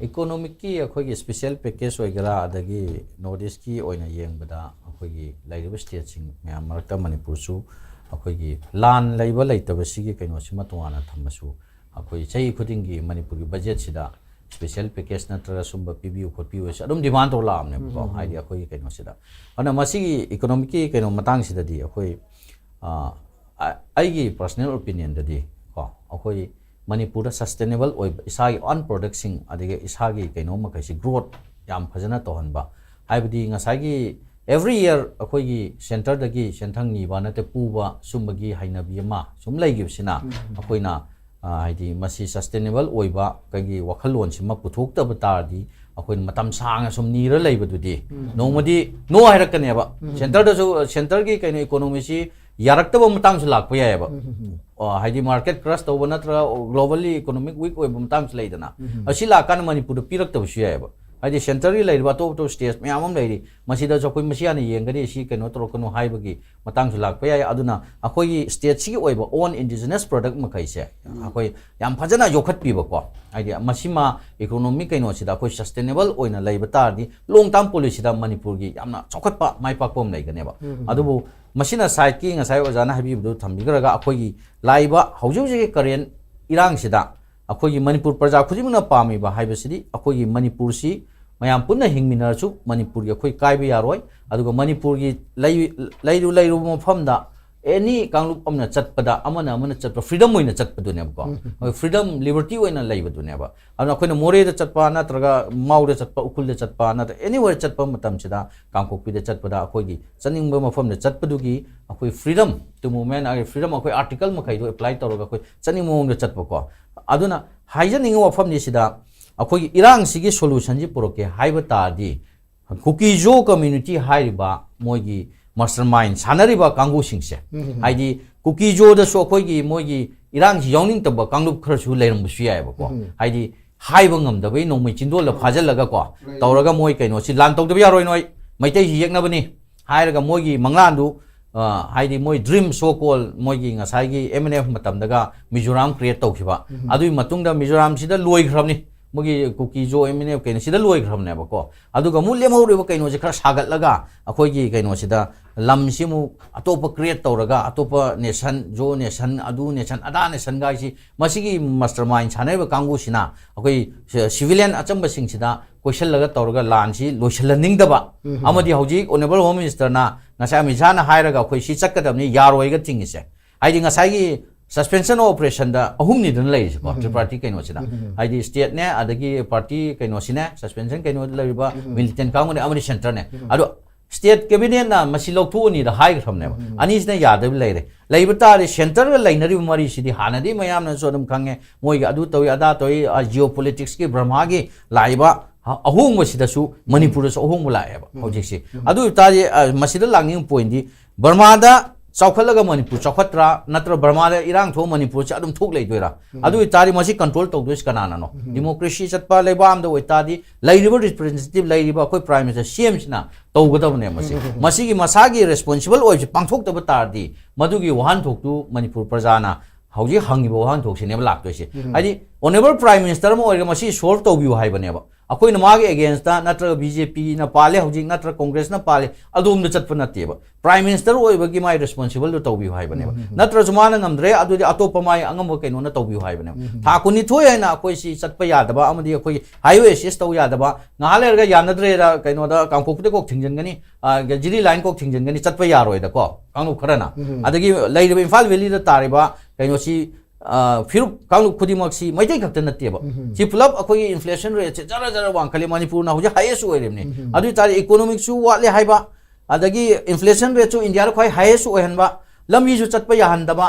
ꯏꯀꯣꯅꯣꯃꯤꯛꯀꯤ ꯑꯩꯈꯣꯏꯒꯤ ꯁ꯭ꯄꯦꯁꯤꯌꯦꯜ ꯄꯦꯀꯦꯖ ꯑꯣꯏꯒꯦꯔꯥ ꯑꯗꯒꯤ ꯅꯣꯔꯠ ꯏꯁꯀꯤ ꯑꯣꯏꯅ ꯌꯦꯡꯕꯗ ꯑꯩꯈꯣꯏꯒꯤ ꯂꯩꯔꯤꯕ ꯁ꯭ꯇꯦꯠꯁꯤꯡ ꯃꯌꯥꯝ ꯃꯔꯛꯇ ꯃꯅꯤꯄꯨꯔꯁꯨ ꯑꯩꯈꯣꯏꯒꯤ ꯂꯥꯟ ꯂꯩꯕ ꯂꯩꯇꯕꯁꯤꯒꯤ ꯀꯩꯅꯣꯁꯤꯃ ꯇꯣꯉꯥꯟꯅ ꯊꯝꯃꯁꯨ ꯑꯩꯈꯣꯏ ꯆꯍꯤ ꯈꯨꯗꯤꯡꯒꯤ ꯃꯅꯤꯄꯨꯔꯒꯤ ꯕꯖꯦꯠꯁꯤꯗ ꯁ꯭ꯄꯦꯁꯤꯌꯦꯜ ꯄꯦꯀꯦꯖ ꯅꯠꯇ꯭ꯔꯒ ꯁꯨꯝꯕ ꯄꯤꯕꯤꯌꯨ ꯈꯣꯠꯄꯤꯌꯨꯁꯤ ꯑꯗꯨꯝ ꯗꯤꯃꯥꯟ ꯇꯧꯔ ꯂꯥꯛꯑꯕꯅꯦꯕꯀꯣ ꯍꯥꯏꯗꯤ ꯑꯩꯈꯣꯏꯒꯤ ꯀꯩꯅꯣꯁꯤꯗ ꯑꯗꯨꯅ ꯃꯁꯤꯒꯤ ꯏꯀꯣꯅꯣꯃꯤꯛꯀꯤ ꯀꯩꯅꯣ ꯃꯇꯥꯡꯁꯤꯗꯗꯤ ꯑꯩꯈꯣꯏ ꯑꯩꯒꯤ ꯄꯔꯁꯣꯅꯦꯜ ꯑꯣꯄꯤꯅꯤꯌꯟꯗꯗꯤ ꯀꯣ ꯑꯩꯈꯣꯏ ꯃꯅꯤꯄꯨꯔꯗ ꯁꯁꯇꯦꯅꯦꯕꯜ ꯑꯣꯏꯕ ꯏꯁꯥꯒꯤ ꯑꯣꯟ ꯄ꯭ꯔꯣꯗꯛꯁꯤꯡ ꯑꯗꯒꯤ ꯏꯁꯥꯒꯤ ꯀꯩꯅꯣ ꯃꯈꯩꯁꯤ ꯒ꯭ꯔꯣꯠ ꯌꯥꯝ ꯐꯖꯅ ꯇꯧꯍꯟꯕ ꯍꯥꯏꯕꯗꯤ ꯉꯁꯥꯏꯒꯤ ꯑꯦꯕ꯭ꯔꯤ ꯏꯌꯔ ꯑꯩꯈꯣꯏꯒꯤ ꯁꯦꯟꯇꯔꯗꯒꯤ ꯁꯦꯟꯊꯪ ꯅꯤꯕ ꯅꯠꯇꯦ ꯄꯨꯕ ꯁꯨꯝꯕꯒꯤ ꯍꯩꯅꯕꯤ ꯑꯃ ꯁꯨꯝ ꯂꯩꯈꯤꯕꯁꯤꯅ ꯑꯩꯈꯣꯏꯅ ꯍꯥꯏꯗꯤ ꯃꯁꯤ ꯁꯁꯇꯦꯅꯦꯕꯜ ꯑꯣꯏꯕ ꯑꯩꯈꯣꯏꯒꯤ ꯋꯥꯈꯜꯂꯣꯟꯁꯤꯃ ꯄꯨꯊꯣꯛꯇꯕ ꯇꯥꯔꯗꯤ ꯑꯩꯈꯣꯏꯅ ꯃꯇꯝ ꯁꯥꯡꯅ ꯁꯨꯝ ꯅꯤꯔ ꯂꯩꯕꯗꯨꯗꯤ ꯅꯣꯡꯃꯗꯤ ꯅꯣ ꯍꯥꯏꯔꯛꯀꯅꯦꯕ ꯁꯦꯟꯇꯔꯗꯁꯨ ꯁꯦꯟꯇꯔꯒꯤ ꯀꯩꯅꯣ ꯏꯀꯣꯅꯣꯃꯤꯁꯤ ꯌꯥꯔꯛꯇꯕ ꯃꯇꯥꯡꯁꯨ ꯂꯥꯛꯄ ꯌꯥꯏꯑꯕ ꯍꯥꯏꯗꯤ ꯃꯥꯔꯀꯦꯠ ꯀ꯭ꯔꯁ ꯇꯧꯕ ꯅꯠꯇ꯭ꯔꯒ ꯒ꯭ꯂꯣꯕally ꯏꯀꯣꯅꯣꯃꯤꯛ ꯋꯤꯛ ꯑꯣꯏꯕ ꯃꯇꯥꯡꯁꯨ ꯂꯩꯗꯅ ꯑꯁꯤ ꯂꯥꯛꯀꯥꯟꯗ ꯃꯅꯤꯄꯨꯔꯗ ꯄꯤꯔꯛꯇꯕꯁꯨ ꯌꯥꯏꯑꯕ ꯍꯥꯏꯗꯤ ꯁꯦꯟꯇꯔꯒꯤ ꯂꯩꯔꯤꯕ ꯑꯇꯣꯞ ꯑꯇꯣꯞꯄ ꯁ꯭ꯇꯦꯠ ꯃꯌꯥꯝ ꯑꯃ ꯂꯩꯔꯤ ꯃꯁꯤꯗꯁꯨ ꯑꯩꯈꯣꯏ ꯃꯁꯤ ꯍꯥꯟꯅ ꯌꯦꯡꯒꯅꯤ ꯁꯤ ꯀꯩꯅꯣ ꯇꯧꯔꯛꯀꯅꯨ ꯍꯥꯏꯕꯒꯤ ꯃꯇꯥꯡꯁꯨ ꯂꯥꯛꯄ ꯌꯥꯏ ꯑꯗꯨꯅ ꯑꯩꯈꯣꯏꯒꯤ ꯁ꯭ꯇꯦꯠꯁꯤꯒꯤ ꯑꯣꯏꯕ ꯑꯣꯟ ꯏꯟꯗꯤꯖꯤꯅꯁ ꯄ꯭ꯔꯗꯛ ꯃꯈꯩꯁꯦ ꯑꯩꯈꯣꯏ ꯌꯥꯝ ꯐꯖꯅ ꯌꯣꯛꯈꯠꯄꯤꯕꯀꯣ ꯍꯥꯏꯗꯤ ꯃꯁꯤꯃ ꯏꯀꯣꯅꯣꯃꯤꯛ ꯀꯩꯅꯣꯁꯤꯗ ꯑꯩꯈꯣꯏ ꯁꯁꯇꯦꯅꯦꯕꯜ ꯑꯣꯏꯅ ꯂꯩꯕ ꯇꯥꯔꯗꯤ ꯂꯣꯡ ꯇꯥꯔꯝ ꯄꯣꯂꯤꯁꯤꯗ ꯃꯅꯤꯄꯨꯔꯒꯤ ꯌꯥꯝꯅ ꯆꯥꯎꯈꯠꯄ ꯃꯥꯏ ꯄꯥꯛꯄ ꯑꯃ ꯂꯩꯒꯅꯦꯕ ꯑꯗꯨꯕꯨ ꯃꯁꯤꯅ ꯁꯥꯏꯠꯀꯤ ꯉꯁꯥꯏ ꯑꯣꯖꯥꯅ ꯍꯥꯏꯕꯤꯕꯗꯨ ꯊꯝꯕꯤꯈ꯭ꯔꯒ ꯑꯩꯈꯣꯏꯒꯤ ꯂꯥꯛꯏꯕ ꯍꯧꯖꯤꯛ ꯍꯧꯖꯤꯛꯀꯤ ꯀꯔꯦꯟ ꯏꯔꯥꯡꯁꯤꯗ ꯑꯩꯈꯣꯏꯒꯤ ꯃꯅꯤꯄꯨꯔ ꯄ꯭ꯔꯖꯥ ꯈꯨꯗꯤꯡꯃꯛꯅ ꯄꯥꯝꯃꯤꯕ ꯍꯥꯏꯕꯁꯤꯗꯤ ꯑꯩꯈꯣꯏꯒꯤ ꯃꯅꯤꯄꯨꯔꯁꯤ mayam punna hingminarchu Manipur gi khoi kai ba yaroi aduga Manipur gi leiru mafamda any kanglup amna chatpada amana chatpa freedom oina chatpadune ko freedom liberty oina leibadune ba amna khoina more da chatpa natraga mauda chatpa ukul da chatpa na anywhere chatpa matam chida kangkokpi da chatpada akhoi gi chaningba mafam da chatpadugi akhoi freedom to movement ag freedom akhoi article makai do apply tawraga akhoi chaning mong da chatpa ko aduna haijaning wafam ni sida akhoi irang sigi solution ji poroke haiba tardi kukijo community haiba moigi mastermind sanariba kangu singse haidi kuki jo da so khoi gi moigi irang ji yongning taba kanglup khar su leiram bu ya ba ko haidi haiba ngam da bai nongmai chindol la phajal laga ko tawraga moi kaino si lan tok da ya roi noi maitai ji yekna bani hairaga moigi manglandu haidi moi dream so call moigi ngasai gi MNF matam daga Mizoram create tawkhiba adui matungda Mizoram sida loi khramni mogi kuki jo MNF kaino sida loi khramne ba ko aduga mu lemhore ba kaino je khar sagat laga akhoi gi kaino sida lam simu atopa create tawraga atopa nation jo nation adu nation ada nation ga si masigi mastermind chanai ba kangu sina akhoi civilian achamba sing sida question laga tawraga lan si loisallaning da ba amadi hauji honorable home minister na ngasai mijana hairaga akhoi si chakadamni yaroi ga tingise haidi ngasai gi suspension operation da ahumni dan lai ko triparty kaino sina haidi state ne adagi party kaino sina suspension kaino lariba militant kaung ne amani center ne adu state cabinet na masilok thu ni da high from ne ani sina yadabi leire leiba ri center ga lainari mari sidi hanadi mayam na so dum khange moi ga adu toy ada toy geopolitics ki brahma gi laiba ahung wasida su Manipur so ahung la ba hojik si adu tari masida langing point di Burma da Chaukhalaga Manipur Chaukhatra natra Burma da irang tho Manipur cha adum thuk lei doira adu tari masi control tau dos kanana no democracy chatpa lebam da oitadi lairiba representative lairiba koi prime minister CM sina tawgadab ne masi gi masagi responsible oi pangthok ta tardi madugi wahan thok tu Manipur prajana hauji hangiba wahan thok sine lak toisi adi honorable prime minister mo oiga masi solve tawbiu haibaneba akoi na magi against da natra BJP na pale hauji natra congress na pale adum da chatpa na teba prime minister oibagi mai responsible do tawbiu haibaneba natra jumana ngamdre adu di atopa mai angam kaino na tawbiu haibaneba thakuni thoi haina akoi si chatpa yadaba amadi akoi highway sis taw yadaba ngale ga yanadre ra kaino da kangpokte kok thingjangani jiri line kok thingjangani chatpa yaroi da ko kanglu kharana adagi lairiba Imphal valley da tariba kaino si फिर कांगलु खुदिमक्सी मैदै खक्ता नतेबा सी pull-up अखोई inflation rate से जरा जरा वांखले मणिपुर ना होजे highest ओइरेमने अदु तारि economic सु वाले हाइबा अदगी inflation rate सु इंडिया खै हाईएस्ट ओइहनबा लमी सु चटपा याहनदबा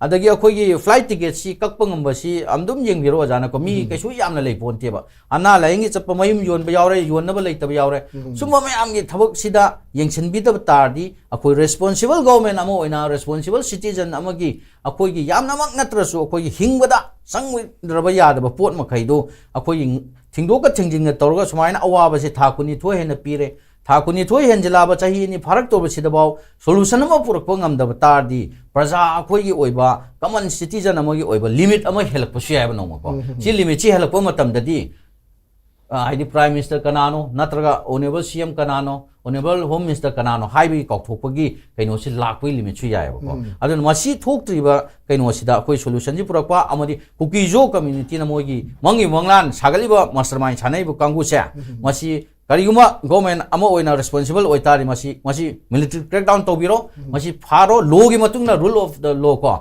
अदगी अखोई flight ticket C कक्पा ngambasi amdum yengbiro ajana ko mi kaisu yamna lei ponteba ana laingi chappa mayum yon ba yaure yon na ba lei tab yaure summa mayam gi thabak sida yengsin bi tab tardi akoi responsible government amo oina responsible citizen amagi akoi gi yamna mak natrasu akoi gi hingbada sangwidraba yadaba pot makai do akoi thingdo ka thingjing torga sumaina awaba se thakuni thoi hena pire thakuni thoi henjilaba chahi ni pharak to basidabaw solution ama purakpa ngamdaba tardi praja akoi gi oiba common citizen amagi oiba limit ama helak pasu yaba no ko si limit chi helak pa matam dadi haidi prime minister kanano natraga honorable CM kanano honorable home minister kanano haibi kaukthokpagi kaino si lakpui limit chu yaba ko adun masi thoktriba kaino sida akoi solution ji purakpa amadi kukijo community na mogi mangi manglan sagaliba mastermind chanai bu kangu se masi kariguma government ama oina responsible oitari masi military crackdown tobiro masi pharo law gi matungna rule of the law ko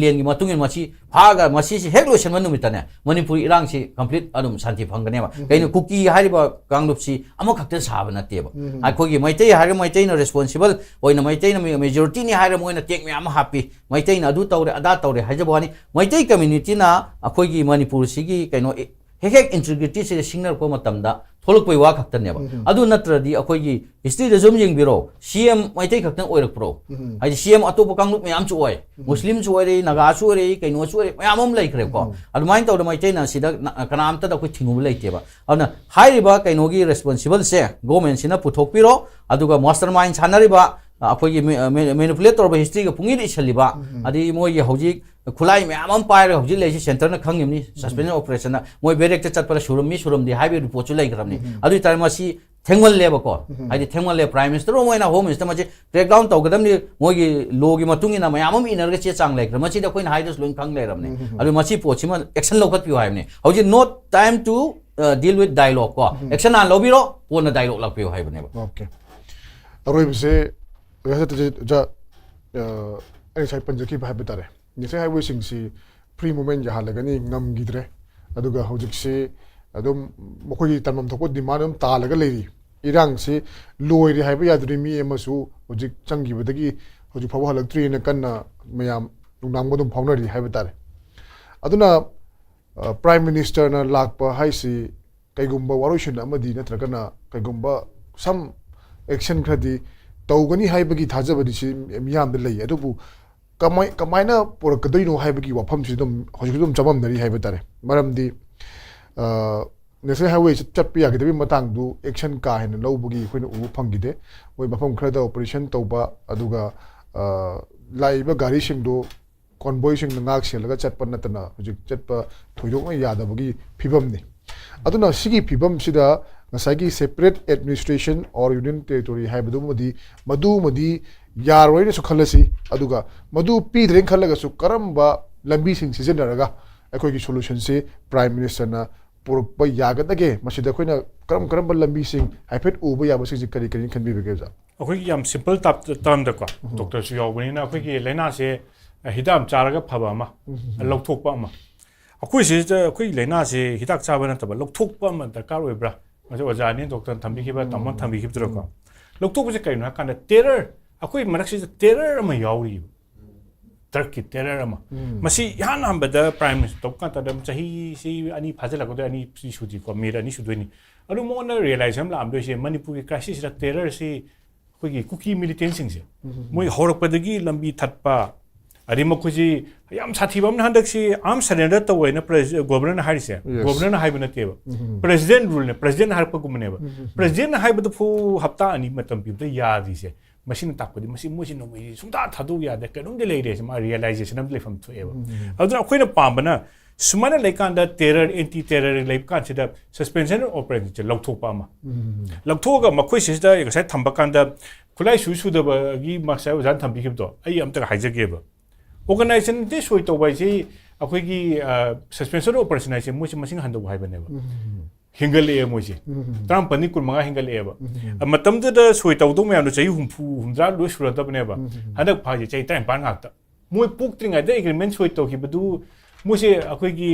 lien gi matungin masi phaga masi si hek lotion manumitane Manipur irang si complete adum shanti phangane ba kaino kuki hariba kanglup si ama khakte saba na teba akoi gi maitai hare maitai na responsible oina maitai na majority ni hare moina tek me ama happy maitai na adu tawre ada tawre hajabani maitai community na akoi gi Manipur si gi kaino hek integrity se signal ko matamda tholok wa khaktan ne ba adu natradi akoi gi history de zum jing biro CM maitai khaktan oirak pro ai CM atopa kangluk me am chu oi muslim chu oi naga chu oi kaino chu oi amam lai kre ko adu main taw maitai na sida kanam ta da koi thingum lai te ba aduna hai ba kaino gi responsible se government sina puthok piro aduga mastermind chanari ba akoi gi manipulator ba history ga pungi ri chaliba adi moi gi hojik khulai me amam paire hojik lei center na khangimni suspension operation na moi berek te chatpara surum di highway report chu lai gramni adu tar masi thengwal leba ko ai thengwal le prime minister moi na home minister ma je breakdown taw gadam ni moi gi law gi matungi na mayamam iner ga che chang lai gram masi da koin high dos loin khang lai ramni adu masi pochima action lokat pi haimni hojik no time to deal with dialogue ก็ action นั้นเราบิโร่ปน dialogue ลักเปียวให้บนเนี่ย Okay. Aroi bise wasa ja ai sai panjaki ba habitare. Ni sai highway sing si pre moment ja halagani ngam gidre. Aduga hojik si adum mokoi tanmam thoko demand am ta laga leri. Irang si loi ri haiba yadri mi emasu hojik changi badagi hojik phawa halaktri na kanna mayam lungnam godum phawnari habitare. Aduna Prime Minister na lakpa haisi kaigumba warushin amadi natragana kaigumba some action khadi tawgani haibagi thajabadi si miyam de lei adubu kamaina porakadino haibagi wafam si dum hojidum chamam nari haibetare maramdi national highway chatpi yagide matang du action ka hen lowbugi khoina u phangide oi mafam khrada operation tawba aduga laiba gari sing do convoy sing ngak selaga chatpa natana hojik chatpa thoidong yadabagi phibam ni aduna sigi phibam sida ngasagi separate administration or union territory haibadu madi yaroi ne sukhalasi aduga madu pidren khalaga su karamba lambi sing sijenaraga akoi gi solution se prime minister na purpa yagadage masida khoina karamba lambi sing haipet uba yaba sing kari khanbi bege ja akoi yam simple tap term da ko doctor su yawbani na akoi gi laina se hidam charaga phaba ma lokthokpa ma akoi se akoi laina se hidak chaba na taba lokthokpa ma darkar oibra maso wajani doctor thambi khiba tamon thambi khibdro ko lokthokpa se kaina kana terror akoi marak se terror ma yawri turkey terror ma masi yan ambada prime minister top kan tadam chahi si ani phajala ko ani sudi ko mera ni sudweni alu mo na realize am la am do se manipur ki crisis ra terror se ko gi cookie militant sing se moi horak padagi lambi thatpa ari ma ko ji yam sathi bam na handak si am surrender to wena governor na hari se governor na haibna teba president rule ne president har pa gumne ba president na haibda fu hafta ani matam pi da yadi se machine tapadi machine mochi no mi sumta thadu ya de kanum de leire se ma realization am lefam to eba aduna khoina pambana sumana lekanda terror anti terror leip kan se da suspension operation che lokthokpa ma lokthoga makhoi se da sai thamba kanda khulai su da gi maksai jan thambi khibdo ai am ta haijage ba organization de soi to bai se akhoi gi suspension operation ai se mochi machine hando bai ba ne ba hingal e moji tram pani kun manga hingal e ba matam da soi taw do me anu chai humdra lo shura da ne ba hadak pha je chai time ban ngak ta moi puk tringa da agreement soi to ki badu moje akhoi gi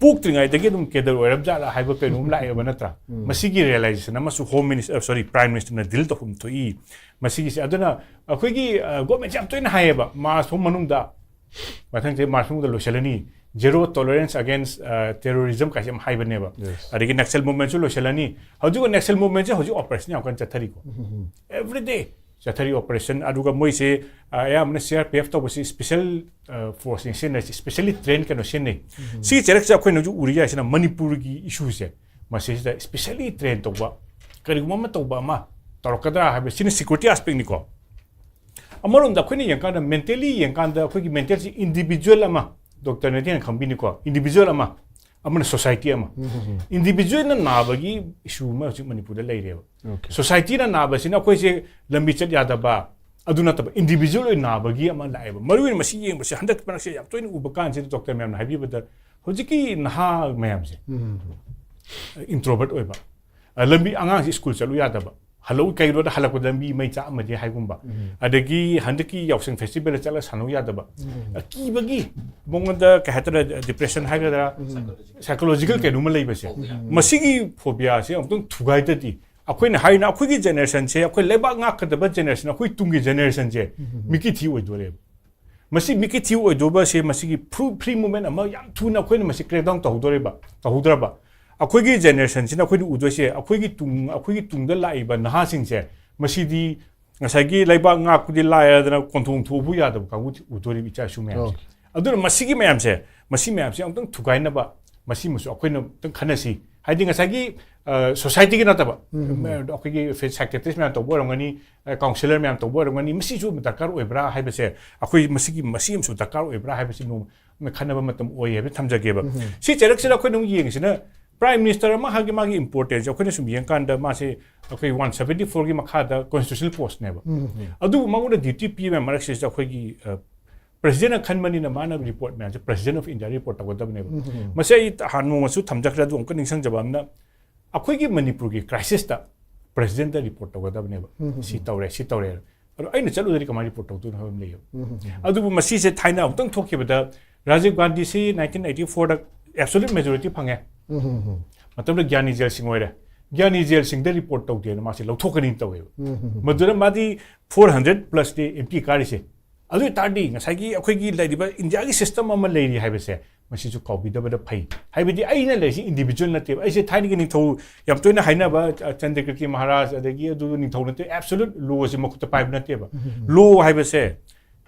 puk tringa da ge dum kedar oram ja la haiba pe num la e ba natra masigi realization ama su home minister sorry prime minister na dil to hum to i masigi se aduna akhoi gi government jam to na hai ba ma so manung da mathang te ma sung da lo shalani zero tolerance against terrorism ka jam haiba ne ba adigi naxal movement lo shalani hoju naxal movement je hoju operation ya kan chathari ko every day chathari operation aduga moi se ya amne CRPF to was special force in sen specially trained kan sen ne si cherak cha khoi no ju uriya sina manipur gi issue se ma se specially trained to ba kari ma to ba ma torokadra ha be sin security aspect ni ko amaron da khoi ni yang kan mentally yang kan da khoi gi mental individual ama doctor ne tian khambini ko individual ama amana society ama individual na nabagi issue ma chi manipur da lai reba society na naba sina khoi se lambi chat ya da ba aduna ta individual nabagi ama lai ba maruin masi yeng ba se 100% se yam toin ubakan se doctor ma'am na habi ba hojiki naha ma'am se introvert oi ba lambi anga school chalu ya da ba hello kai ro da halak lambi mai cha ma de hai gumba adagi handaki yausing festival chala sanu ya da ba ki bagi bonga ka hatra depression ha ga psychological ke numa lei ba se masigi phobia se amtung thugai da di akoi na haina akoi gi generation se akoi leba nga ka da ba generation akoi tungi generation je miki thi oi dore masi miki thi oi do ba se masigi free movement ama yam thuna akoi na masi crackdown to dore ba to hudra ba akoi gi generation sina akoi u do se akoi gi tung da lai ba na ha sing se masi di ngasagi laiba nga ku di la ya da konthung thu bu ya da ka u do ri bi cha shu me aduna masigi mayam se amtang thugai na ba masi musu akoi na tang khana si haidi ngasagi society gi na ta ba akoi gi secretary me to bo rongani counselor me to bo rongani masi ju dakar oi bra hai ba se akoi masigi su dakar oi bra hai ba si no me khana ba matam oi he thamja ge ba si cherak sira akoi nung yeng sina prime minister ma hagi magi importance akoi na sum yang kan da ma se akoi 174 gi makha da constitutional post ne ba adu mangu da duty p me marak se akoi gi president khan mani na mana report me president of India report tawdab ne masai hanmo masu thamjakra du onka ningsang jawam na akhoi gi Manipur gi crisis ta president da report tawdab ne si tawre ado aina chalu dari kamari report tawtu na ham le adu bu masi se thaina utang thokki bada Rajiv Gandhi si 1984 da absolute majority phange matam da gyani jail sing oire gyani jail sing da report tawde na masi lauthokani tawe madura madi 400 plus de empty car se adu tardi ngasai gi akhoi gi laidiba India gi system ama leiri haibase masi ju copy da bada phai haibidi aina le si individual nate ai se thaini gi ning thau yam toina haina ba Chandrakirti Maharaj adagi adu ning thau nate absolute law si makuta pai nate ba law haibase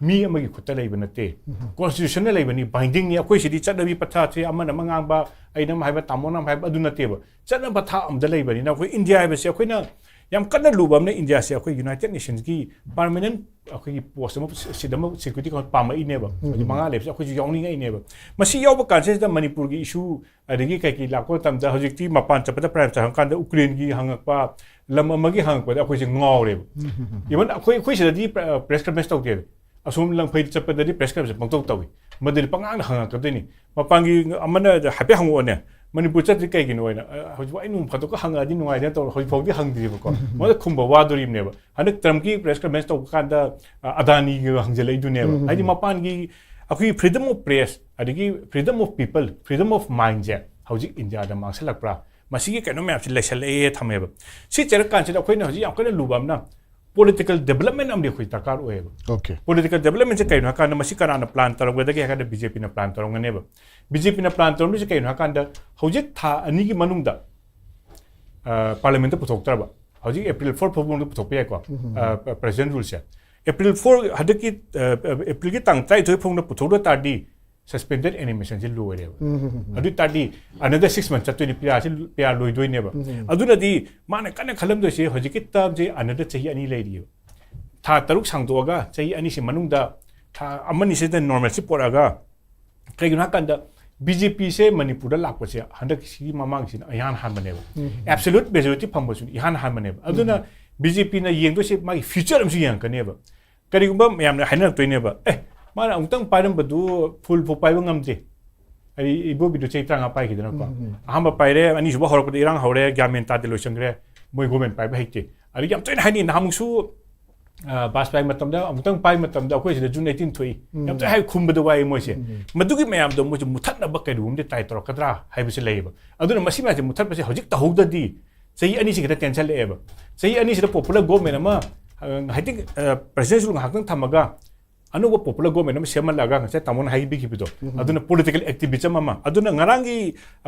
mi amagi khutta leiba nate constitutional leiba ni binding ni akhoi sidi chadnabi patha che amana mangang ba aina ma haiba tamona haiba adu nate ba chadna patha amda leiba ni na akhoi India haibase akhoi na yam kanna lubam ne India se akhoi United Nations ki permanent akhoi post mo sidam security council pama ine ba manga lep akhoi ju yawni ngai ne ba masi yaw ba kan da Manipur gi issue adagi kai ki lakko tam da hojik ti mapan chapata prime cha kan da Ukraine gi hangak pa lam amagi hangak pa akhoi se ngawre even akhoi se di press conference tau de asum lang phai chapata di press conference pangtok tawi madri pangang hangak ka deni mapangi amana happy hango ne Manipur chat kai gi noina hojwa inu phato ka hanga di nuai da to hoj phodi hang di ko mo khumba wa dorim ne ba hanak tram ki press conference to kan da adani gi hangjele du ne ba ai mapan gi akui freedom of press adigi freedom of people freedom of mind ja hojik India da ma selak pra masi gi kano map lesel e thame ba si cher kan se akoi na hoji akoi lubam na political development amri khoi takar oe ba okay political development se kai na kan masi kana na plan tarong da ge ka da BJP na plan tarong ne ba BJP na plan tarong se kai na kan da hojik tha ani gi manung da parliament ta puthok tarba hojik April 4 phobong puthok pe ko president rule se April 4 hadaki April gi tang tai thoi phong na puthok da tardi suspended animation je lo re adu tardi another 6 months chatoi ni pia loi doi ne ba aduna di mana kana khalam do se hojik tab je another chahi ani lai ri tha taruk sang do ga chahi ani se manung da tha amani se da normal si poraga kai guna kan da BJP se Manipur da lakpa se handak si mamang sin ayan han mane ba absolute majority phamba sun ihan han mane ba aduna BJP na yeng do se mai future am su yang kan ne ba kari gumba yam na haina toi ne ba mana ungtang pairam badu full pho pai ngam je ai ibo bidu chei tranga pai ki dana ko ahamba pai re ani suba horok irang hore gamen ta de lo sangre moi gomen pai bai te ari yam toin hani na hamsu bas pai matam da ungtang pai matam da ko se June 18 thoi yam tai hai khum badu wai moi se madugi mayam do mo muthat na ba kai rum de tai tor kadra hai bi se leiba aduna masi ma je muthat ba se hojik ta hogda di sei ani se ga tension le eba sei ani se popular government ama I think presidential ngakang thamaga anuba popular government am seman laga ngase tamon hai bi kibido aduna political activism ama aduna ngarangi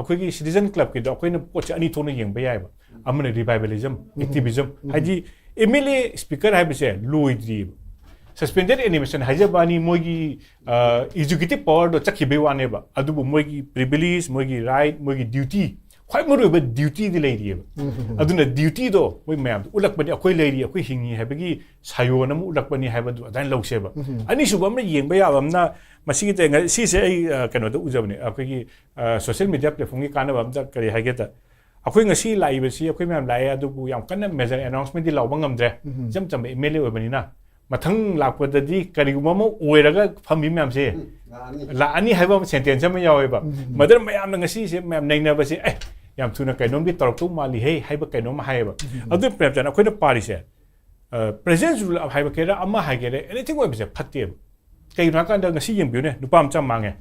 akhoi gi citizen club ki do akhoi na poch ani thona yeng ba yai ba amane revivalism activism haji MLA speaker hai bise luidri suspended animation hajabani mogi executive power do chakhi be wane ba adubu mogi privilege mogi right mogi duty khoi muru ba duty di lei ri ba aduna duty do moi mayam ulak bani akhoi lei ri akhoi hingi ha bagi sayo na mu ulak bani ha ba du adan lause ba ani su bam yeng ba ya bam na masi gi te si se ai kano do ujabni akhoi gi social media platform gi kana bam da kari ha ge ta akhoi ngasi lai ba si akhoi mayam lai adu bu yam kana major announcement di law bangam dre jam jam MLA obani na mathang lakpa da di kari guma mo oiraga phami mayam se la ani ha ba sentence ma yawe ba madar mayam na ngasi se mayam naina ba se yam thuna kainom bi torok tu mali he haiba kainom haiba adu Premchand akhoi na pari se president rule of haiba kera amma haigere anything wa bise phatte kai na kan da ngasi yem biu ne nupam cham mange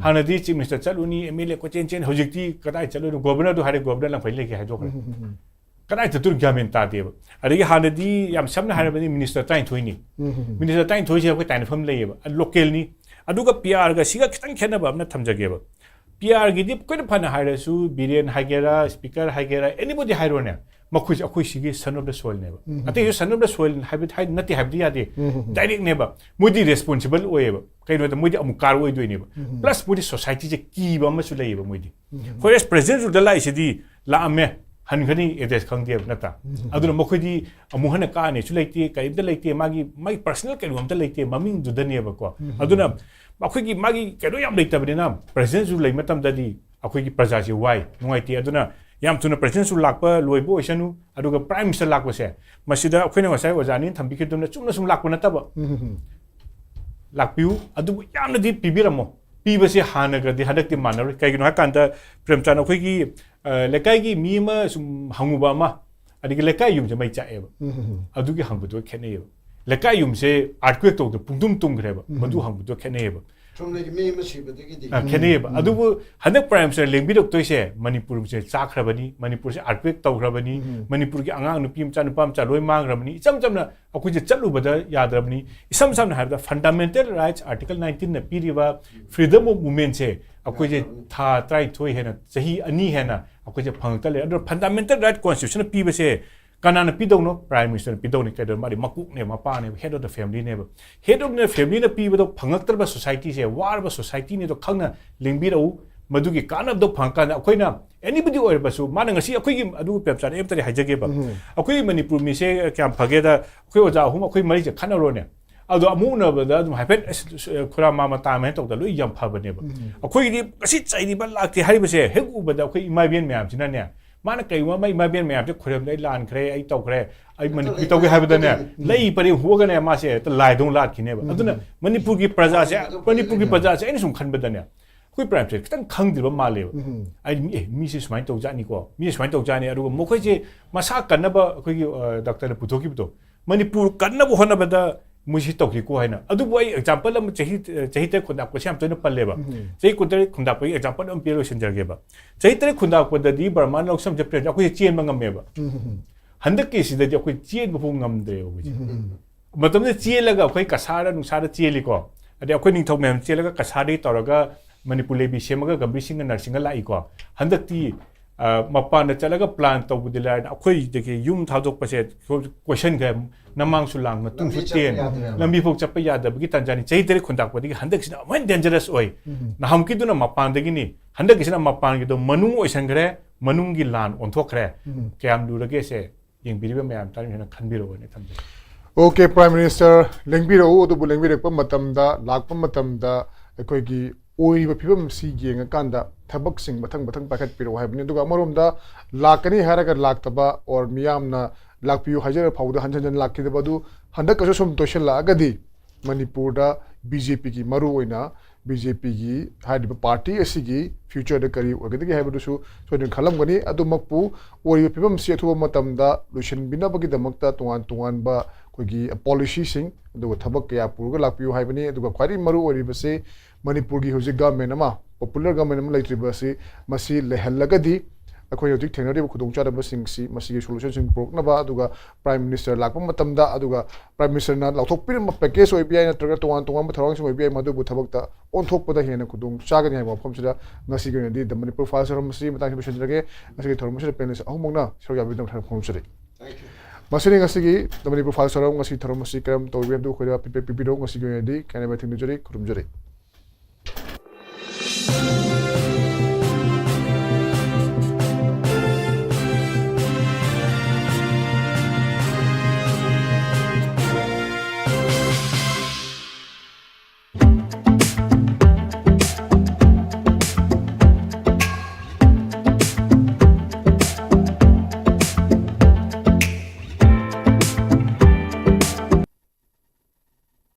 hanadi chief minister chaluni MLA ko chen hojikti kadai chalu governor du hare governor lang phai leke hajo kadai tatur gamen ta de adigi hanadi yam samna hare bani minister tain thoini minister tain thoi se ko tain pham leyeba local ni aduga PR ga siga kitang khena ba amna thamjage ba PR gi dip ko phana hire su biren hagera speaker hagera anybody hire ne makhoi akhoi sigi son of the soil ne ba ate you son of the soil habit hai nati habdi ya de direct ne ba modi responsible oye ba kai no ta modi amukar oi doi ne ba plus modi society je ki ba ma su lei ba modi forest president da lai sidi la ame han khani address khang de nata aduna makhoi di amuhana ka ne su leite kai da leite magi personal kai rum da leite maming du da ne ba ko aduna akhoi gi magi kai do yam leite ba na president su lei matam da di akhoi gi praja ji wai ngai ti aduna yam tuna president su lakpa loibo isanu aduga prime minister lakpa se masida akhoi na wasai wajani thambi ki dumna chumna sum lakpa na ta ba ꯂꯥꯛꯄꯤꯌꯨ ꯑꯗꯨꯕꯨ ꯌꯥꯝꯅꯗꯤ ꯄꯤꯕꯤꯔꯝꯃꯣ ꯄꯤꯕꯁꯦ ꯍꯥꯟꯅꯒꯗꯤ ꯍꯟꯗꯛꯇꯤ ꯃꯥꯟꯅꯔꯣꯏ ꯀꯩꯒꯤꯅꯣ ꯍꯥꯏꯀꯥꯟꯗ ꯄ꯭ꯔꯦꯝꯆꯥꯟ ꯑꯩꯈꯣꯏꯒꯤ ꯂꯩꯀꯥꯏꯒꯤ ꯃꯤ ꯑꯃ ꯁꯨꯝ ꯍꯪꯉꯨꯕ ꯑꯃ ꯑꯗꯒꯤ ꯂꯩꯀꯥꯏ ꯌꯨꯝꯁꯦ ꯃꯩ ꯆꯥꯛꯑꯦꯕ ꯑꯗꯨꯒꯤ ꯍꯪꯕꯗꯨꯒ ꯈꯦꯠꯅꯩꯌꯦꯕ ꯂꯩꯀꯥꯏ ꯌꯨꯝꯁꯦ ꯑꯥꯔꯠꯀ꯭ꯋꯦꯛ ꯇꯧꯗ ꯄꯨꯡꯗꯨꯝ ꯇꯨꯝꯈ꯭ꯔꯦꯕ ꯃꯗꯨ ꯍꯪꯕꯗꯨꯒ ꯈꯦꯠꯅꯩꯌꯦꯕ ꯈꯦꯠꯅꯩꯌꯦꯕ ꯑꯗꯨꯕꯨ ꯍꯟꯗꯛ ꯄ꯭ꯔꯥꯏꯝ ꯃꯤꯅꯤꯁꯇꯔ ꯂꯦꯡꯕꯤꯔꯛꯇꯣꯏꯁꯦ ꯃꯅꯤꯄꯨꯔꯁꯦ ꯆꯥꯛꯈ꯭ꯔꯕꯅꯤ ꯃꯅꯤꯄꯨꯔꯁꯦ ꯑꯥꯔꯠꯀ꯭ꯋꯦꯛ ꯇꯧꯈ꯭ꯔꯕꯅꯤ ꯃꯅꯤꯄꯨꯔꯒꯤ ꯑꯉꯥꯡ ꯅꯨꯄꯤ ꯃꯆꯥ ꯅꯨꯄꯥ ꯃꯆꯥ ꯂꯣꯏ ꯃꯥꯡꯈ꯭ꯔꯕꯅꯤ ꯏꯆꯝ ꯆꯝꯅ ꯑꯩꯈꯣꯏꯁꯦ ꯆꯠꯂꯨꯕꯗ ꯌꯥꯗ꯭ꯔꯕꯅꯤ ꯏꯁꯝ ꯁꯝꯅ ꯍꯥꯏꯔꯕꯗ ꯐꯟꯗꯥꯃꯦꯟꯇꯦꯜ ꯔꯥꯏꯠꯁ ꯑꯥꯔꯇꯤꯀꯜ 19ꯅ ꯄꯤꯔꯤꯕ ꯐ꯭रीडम ꯑꯣꯐ ꯃꯨꯚꯃꯦꯟꯁꯦ ꯑꯩꯈꯣꯏꯁꯦ ꯊꯥ 12 ꯍꯦꯟꯅ ꯆꯍꯤ 2 ꯍꯦꯟꯅ ꯑꯩꯈꯣꯏꯁꯦ ꯐꯪꯉꯛꯇ ꯂꯩ ꯑꯗꯨꯅ ꯐꯟꯗꯥꯃꯦꯟꯇꯦꯜ ꯔꯥꯏꯠ ꯀꯣꯟꯁꯇꯤꯇ꯭ꯌꯨꯁꯟꯅ ꯄꯤꯕꯁꯦ ꯀꯅꯥꯅ ꯄꯤꯗꯧꯅꯣ ꯄ꯭ꯔꯥꯏꯝ ꯃꯤꯅꯤꯁꯇꯔꯅ ꯄꯤꯗꯧꯅꯤ ꯀꯩꯗꯧ ꯃꯥꯗꯤ ꯃꯀꯣꯛꯅꯦꯕ ꯃꯄꯥꯅꯦꯕ head of the ꯐꯦꯃꯤꯂꯤꯅꯦꯕ head of the ꯐꯦꯃꯤꯂꯤꯅ ꯄꯤꯕꯗꯣ ꯐꯪꯉꯛꯇ꯭ꯔꯕ ꯁꯣꯁꯥꯏꯇꯤꯁꯦ ꯋꯥꯔꯕ ꯁꯣꯁꯥꯏꯇꯤꯅꯦꯗꯣ ꯈꯪꯅ ꯂꯦꯡꯕꯤꯔꯛꯎ ꯃꯗꯨꯒꯤ ꯀꯥꯟꯅꯕꯗꯣ ꯐꯪꯉꯀꯥꯟꯗ ꯑꯩꯈꯣꯏꯅ ꯑꯦꯅꯤꯕꯗꯤ ꯑꯣꯏꯔꯕꯁꯨ ꯃꯥꯅ ꯉꯁꯤ ꯑꯩꯈꯣꯏꯒꯤ ꯑꯗꯨ ꯄ꯭ꯔꯦꯝꯆꯥꯟ ꯑꯝꯇꯗꯤ ꯍꯥꯏꯖꯒꯦꯕ ꯑꯩꯈꯣꯏꯒꯤ ꯃꯅꯤꯄꯨꯔ ꯃꯤꯁꯦ ꯀꯌꯥꯝ ꯐꯒꯦꯗ ꯑꯩꯈꯣꯏ ꯑꯣꯖꯥ ꯑꯍꯨꯝ ꯑꯩꯈꯣꯏ ꯃꯔꯤꯁꯦ ꯈꯟꯅꯔꯣꯅꯦ ꯑꯗꯣ ꯑꯃꯨꯛ ꯎꯅꯕꯗ ꯑꯗꯨꯝ ꯍꯥꯏꯐꯦꯠ ꯈꯨꯔꯥ ꯃꯥꯃ ꯇꯥꯃꯦꯅ ꯇꯧꯗ ꯂꯣꯏ ꯌꯥꯝ ꯐꯕꯅꯦꯕ ꯑꯩꯈꯣꯏꯒꯤꯗꯤ ꯉꯁꯤ ꯆꯩꯔꯤꯕ ꯂꯥꯛꯇꯦ ꯍꯥꯏꯔꯤꯕꯁꯦ ꯍꯦꯛ ꯎꯕꯗ ꯑꯩꯈꯣꯏ ꯏꯃꯥ ꯏꯕꯦꯟ ꯃꯌꯥꯝꯁꯤꯅꯅꯦ ꯃꯥꯅ ꯀꯩꯒꯨꯝꯕ ꯑꯃ ꯏꯃꯥ ꯏꯕꯦꯟ ꯃꯌꯥꯝꯁꯦ ꯈꯨꯔꯝꯗ ꯑꯩ ꯂꯥꯟꯈ꯭ꯔꯦ ꯑꯩ ꯇꯧꯈ꯭ꯔꯦ ꯑꯩ ꯃꯅꯤꯄꯨꯔ ꯇꯧꯒꯦ ꯍꯥꯏꯕꯗꯅꯦ ꯂꯩ ꯄꯔꯦꯡ ꯍꯨꯒꯅꯦ ꯃꯥꯁꯦ ꯍꯦꯛꯇ ꯂꯥꯏꯗꯧ ꯂꯥꯠꯈꯤꯅꯦꯕ ꯑꯗꯨꯅ ꯃꯅꯤꯄꯨꯔꯒꯤ ꯄ꯭ꯔꯖꯥꯁꯦ ꯑꯩꯅ ꯁꯨꯝ ꯈꯟꯕꯗꯅꯦ ꯑꯩꯈꯣꯏ ꯄ꯭ꯔꯥꯏꯝꯁꯦ ꯈꯤꯇꯪ ꯈꯪꯗ꯭ꯔꯤꯕ ꯃꯥꯜꯂꯦꯕ ꯑꯩ ꯃꯤꯁꯦ ꯁꯨꯃꯥꯏꯅ ꯇꯧꯖꯥꯠꯅꯤꯀꯣ ꯃꯤꯁꯦ ꯁꯨꯃꯥꯏꯅ ꯇꯧꯖꯥꯠꯅꯤ ꯑꯗꯨꯒ ꯃꯈꯣꯏꯁꯦ ꯃꯁꯥ ꯀꯟꯅꯕ ꯑꯩꯈꯣꯏꯒꯤ ꯗꯥꯛꯇꯔꯅ ꯄꯨꯊꯣꯛꯈꯤꯕꯗꯣ ꯃꯅꯤꯄꯨꯔ ꯀꯟꯅꯕ ꯍꯣꯠꯅꯕꯗ ꯃꯣꯏꯁꯤ ꯇꯧꯈꯤꯀꯣ ꯍꯥꯏꯅ ꯑꯗꯨꯕꯨ ꯑꯩ ꯑꯦꯛꯖꯥꯝꯄꯜ ꯑꯃ ꯆꯍꯤ 3 ꯈꯨꯟꯗꯥꯛꯄꯁꯦ ꯌꯥꯝ ꯇꯣꯏꯅ ꯄꯜꯂꯦꯕ ꯆꯍꯤ 3 ꯈꯨꯟꯗꯥꯛꯄꯒꯤ ꯑꯦꯛꯖꯥꯝꯄꯜ ꯑꯃ ꯄꯤꯔ ꯂꯣꯏꯁꯤꯟꯖꯔꯒꯦꯕ ꯆꯍꯤ 3 ꯈꯨꯟꯗꯥꯛꯄꯗꯗꯤ ꯕꯔꯃꯥꯟ ꯂꯧꯁꯝꯁꯦ ꯄ꯭ꯔꯦꯝ ꯑꯩꯈꯣꯏꯁꯦ ꯆꯦꯟꯕ ꯉꯝꯃꯦꯕ ꯍꯟꯗꯛꯀꯤꯁꯤꯗꯗꯤ ꯑꯩꯈꯣꯏ ꯆꯦꯟꯕ ꯐꯥꯎ ꯉꯝꯗ꯭ꯔꯦꯕ ꯑꯩꯈꯣꯏꯁꯦ ꯃꯇꯝꯗ ꯆꯦꯜꯂꯒ ꯑꯩꯈꯣꯏ ꯀꯁꯥꯔꯗ ꯅꯨꯡꯁꯥꯗ ꯆꯦꯜꯂꯤꯀꯣ ꯑꯗꯩ ꯑꯩꯈꯣꯏ ꯅꯤꯡꯊꯧ ꯃꯌꯥꯝ ꯆꯦꯜꯂꯒ ꯀꯁꯥꯔꯗꯒꯤ ꯇꯧꯔꯒ ꯃꯅꯤꯄꯨꯔ ꯂꯩꯕꯤ ꯁꯦꯝꯃꯒ ꯒꯝꯚꯤꯔꯁꯤꯡꯒ ꯅꯔꯁꯤꯡꯒ ꯂꯥꯛꯏꯀꯣ ꯍꯟꯗꯛꯇꯤ ꯃꯄꯥꯟꯗ ꯆꯠꯂꯒ ꯄ꯭ꯂꯥꯟ ꯇꯧꯕꯗꯤ ꯂꯥꯏꯔꯅ ꯑꯩꯈꯣꯏꯗꯒꯤ ꯌꯨꯝ ꯊꯥꯗꯣꯛꯄꯁꯦ ꯀꯣꯏꯁꯟꯈ꯭ꯔꯦ ꯅꯃꯥꯡꯁꯨ ꯂꯥꯡ ꯃꯇꯨꯡꯁꯨ ꯇꯦꯟ ꯂꯝꯕꯤꯐꯥꯎ ꯆꯠꯄ ꯌꯥꯗꯕꯒꯤ ꯇꯥꯟꯖꯥꯅꯤ ꯆꯍꯤ 3 ꯈꯨꯟꯗꯥꯛꯄꯗꯒꯤ ꯍꯟꯗꯛꯁꯤꯅ ꯑꯃꯨꯛ ꯍꯦꯟꯅ ꯗꯦꯟꯖꯔꯁ ꯑꯣꯏ ꯅꯍꯥꯟꯃꯨꯛꯀꯤꯗꯨꯅ ꯃꯄꯥꯟꯗꯒꯤꯅꯤ ꯍꯟꯗꯛꯀꯤꯁꯤꯅ ꯃꯄꯥꯟꯒꯤꯗꯣ ꯃꯅꯨꯡ ꯑꯣꯏꯁꯟꯈ꯭ꯔꯦ ꯃꯅꯨꯡꯒꯤ ꯂꯥꯟ ꯑꯣꯟꯊꯣꯛꯈ꯭ꯔꯦ ꯀꯌꯥꯝ ꯂꯨꯔꯒꯦꯁꯦ ꯌꯦꯡꯕꯤꯔꯤꯕ ꯃꯌꯥꯝ ꯇꯥꯔꯤꯕ ꯈꯟꯕꯤꯔꯛꯑꯣꯅꯦ ꯊꯝꯖꯩ Okay, Prime Minister, ꯂꯦꯡꯕꯤꯔꯛꯎ ꯑꯗꯨꯕꯨ ꯂꯦꯡꯕꯤꯔꯛꯄ ꯃꯇꯝꯗ ꯂꯥꯛꯄ ꯃꯇꯝꯗ ꯑꯩꯈꯣꯏꯒꯤ ꯑꯣꯏꯔꯤꯕ ꯐꯤꯕꯝꯁꯤ ꯌꯦꯡꯉꯀꯥꯟꯗ ꯊꯕꯛꯁꯤꯡ ꯃꯊꯪ ꯄꯥꯏꯈꯠꯄꯤꯔꯛꯎ ꯍꯥꯏꯕꯅꯤ ꯑꯗꯨꯒ ꯑꯃꯔꯣꯝꯗ ꯂꯥꯛꯀꯅꯤ ꯍꯥꯏꯔꯒ ꯂꯥꯛꯇꯕ ꯑꯣꯔ ꯃꯤꯌꯥꯝꯅ ꯂꯥꯛꯄꯤꯌꯨ ꯍꯥꯏꯖꯔ ꯐꯥꯎꯗ ꯍꯟꯖꯟ ꯂꯥꯛꯈꯤꯗꯕ ꯑꯗꯨ ꯍꯟꯗꯛꯀꯁꯨ ꯁꯨꯝ ꯇꯣꯏꯁꯤꯜꯂꯛꯑꯒꯗꯤ ꯃꯅꯤꯄꯨꯔꯗ BJPꯒꯤ ꯃꯔꯨꯑꯣꯏꯅ BJPꯒꯤ ꯍꯥꯏꯔꯤꯕ ꯄꯥꯔꯇꯤ ꯑꯁꯤꯒꯤ ꯐ꯭ꯌꯨꯆꯔꯗ ꯀꯔꯤ ꯑꯣꯏꯒꯗꯒꯦ ꯍꯥꯏꯕꯗꯨꯁꯨ ꯁꯣꯏꯗꯅ ꯈꯜꯂꯝꯒꯅꯤ ꯑꯗꯨꯃꯛꯄꯨ ꯑꯣꯏꯔꯤꯕ ꯐꯤꯕꯝꯁꯤ ꯑꯊꯨꯕ ꯃꯇꯝꯗ ꯂꯣꯏꯁꯤꯟꯕꯤꯅꯕꯒꯤꯗꯃꯛꯇ ꯇꯣꯉꯥꯟꯕ ꯑꯩꯈꯣꯏꯒꯤ ꯄꯣꯂꯤꯁꯤꯁꯤꯡ ꯑꯗꯨꯒ ꯊꯕꯛ ꯀꯌꯥ ꯄꯨꯔꯒ ꯂꯥꯛꯄꯤꯌꯨ ꯍꯥꯏꯕꯅꯤ ꯑꯗꯨꯒ ꯈ꯭ꯋꯥꯏꯗꯒꯤ ꯃꯔꯨ ꯑꯣꯏꯔꯤꯕꯁꯤ ꯃꯅꯤꯄꯨꯔꯒꯤ ꯍꯧꯖꯤꯛ ꯒꯚꯔꯟꯃꯦꯟꯠ ꯑꯃ ꯄꯣꯄꯨꯂꯔ ꯒꯚꯔꯟꯃꯦꯟꯠ ꯑꯃ ꯂꯩꯇ꯭ꯔꯤꯕꯁꯤ ꯃꯁꯤ ꯂꯩꯍꯜꯂꯒꯗꯤ ꯑꯩꯈꯣꯏ ꯍꯧꯖꯤꯛ ꯊꯦꯡꯅꯔꯤꯕ ꯈꯨꯗꯣꯡꯆꯥꯗꯕꯁꯤꯡꯁꯤ ꯃꯁꯤꯒꯤ ꯁꯣꯂꯨꯁꯟꯁꯤꯡ ꯄꯨꯔꯛꯅꯕ ꯑꯗꯨꯒ ꯄ꯭ꯔꯥꯏꯝ ꯃꯤꯅꯤꯁꯇꯔ ꯂꯥꯛꯄ ꯃꯇꯝꯗ ꯑꯗꯨꯒ ꯄ꯭ꯔꯥꯏꯝ ꯃꯤꯅꯤꯁꯇꯔꯅ ꯂꯥꯎꯊꯣꯛꯄꯤꯔꯝꯕ ꯄꯦꯀꯦꯖ ꯑꯣꯏꯕ ꯌꯥꯏ ꯅꯠꯇ꯭ꯔꯒ ꯇꯣꯉꯥꯟꯕ ꯊꯧꯔꯥꯡꯁꯤꯡ ꯑꯣꯏꯕ ꯌꯥꯏ ꯃꯗꯨꯕꯨ ꯊꯕꯛꯇ ꯑꯣꯟꯊꯣꯛꯄꯗ ꯍꯦꯟꯅ ꯈꯨꯗꯣꯡ ꯆꯥꯒꯅꯤ ꯍꯥꯏꯕ ꯃꯐꯝꯁꯤꯗ ꯉꯁꯤꯒꯤ ꯑꯣꯏꯅꯗꯤ ꯗ ꯃꯅꯤꯄꯨꯔ ꯐꯥꯏꯜ ꯊꯧꯔꯝ ꯑꯁꯤ ꯃꯇꯥꯡꯁꯤꯗ ꯂꯣꯏꯁꯤꯟꯖꯔꯒꯦ ꯉꯁꯤꯒꯤ ꯊꯧꯔꯝ ꯑꯁꯤꯗ ꯄꯦꯅꯦꯂꯤꯁ ꯑꯍꯨꯝꯃꯛꯅ ꯁꯔꯨꯛ ꯌꯥꯕꯤꯗꯨꯅ ꯐꯣꯡꯗꯣꯛꯆꯔꯤ ꯃꯁꯤꯅꯤ ꯉꯁꯤꯒꯤ ꯗ ꯃꯅꯤꯄꯨꯔ ꯐꯥꯏꯜ ꯊꯧꯔꯝ ꯉꯁꯤ ꯊꯧꯔꯝ ꯑꯁꯤ ꯀꯔꯝ ꯇꯧꯕꯤ ꯍꯥꯏꯕꯗꯨ ꯑꯩꯈꯣꯏꯗ ꯐꯤꯗꯕꯦꯛ ꯄꯤꯕꯤꯔꯛꯎ ꯉꯁꯤꯒꯤ ꯑꯣꯏꯅꯗꯤ ꯀꯥꯏꯅꯕ ꯊꯦꯡꯅꯖꯔꯤ ꯈꯨꯔꯨꯝꯖꯔꯤ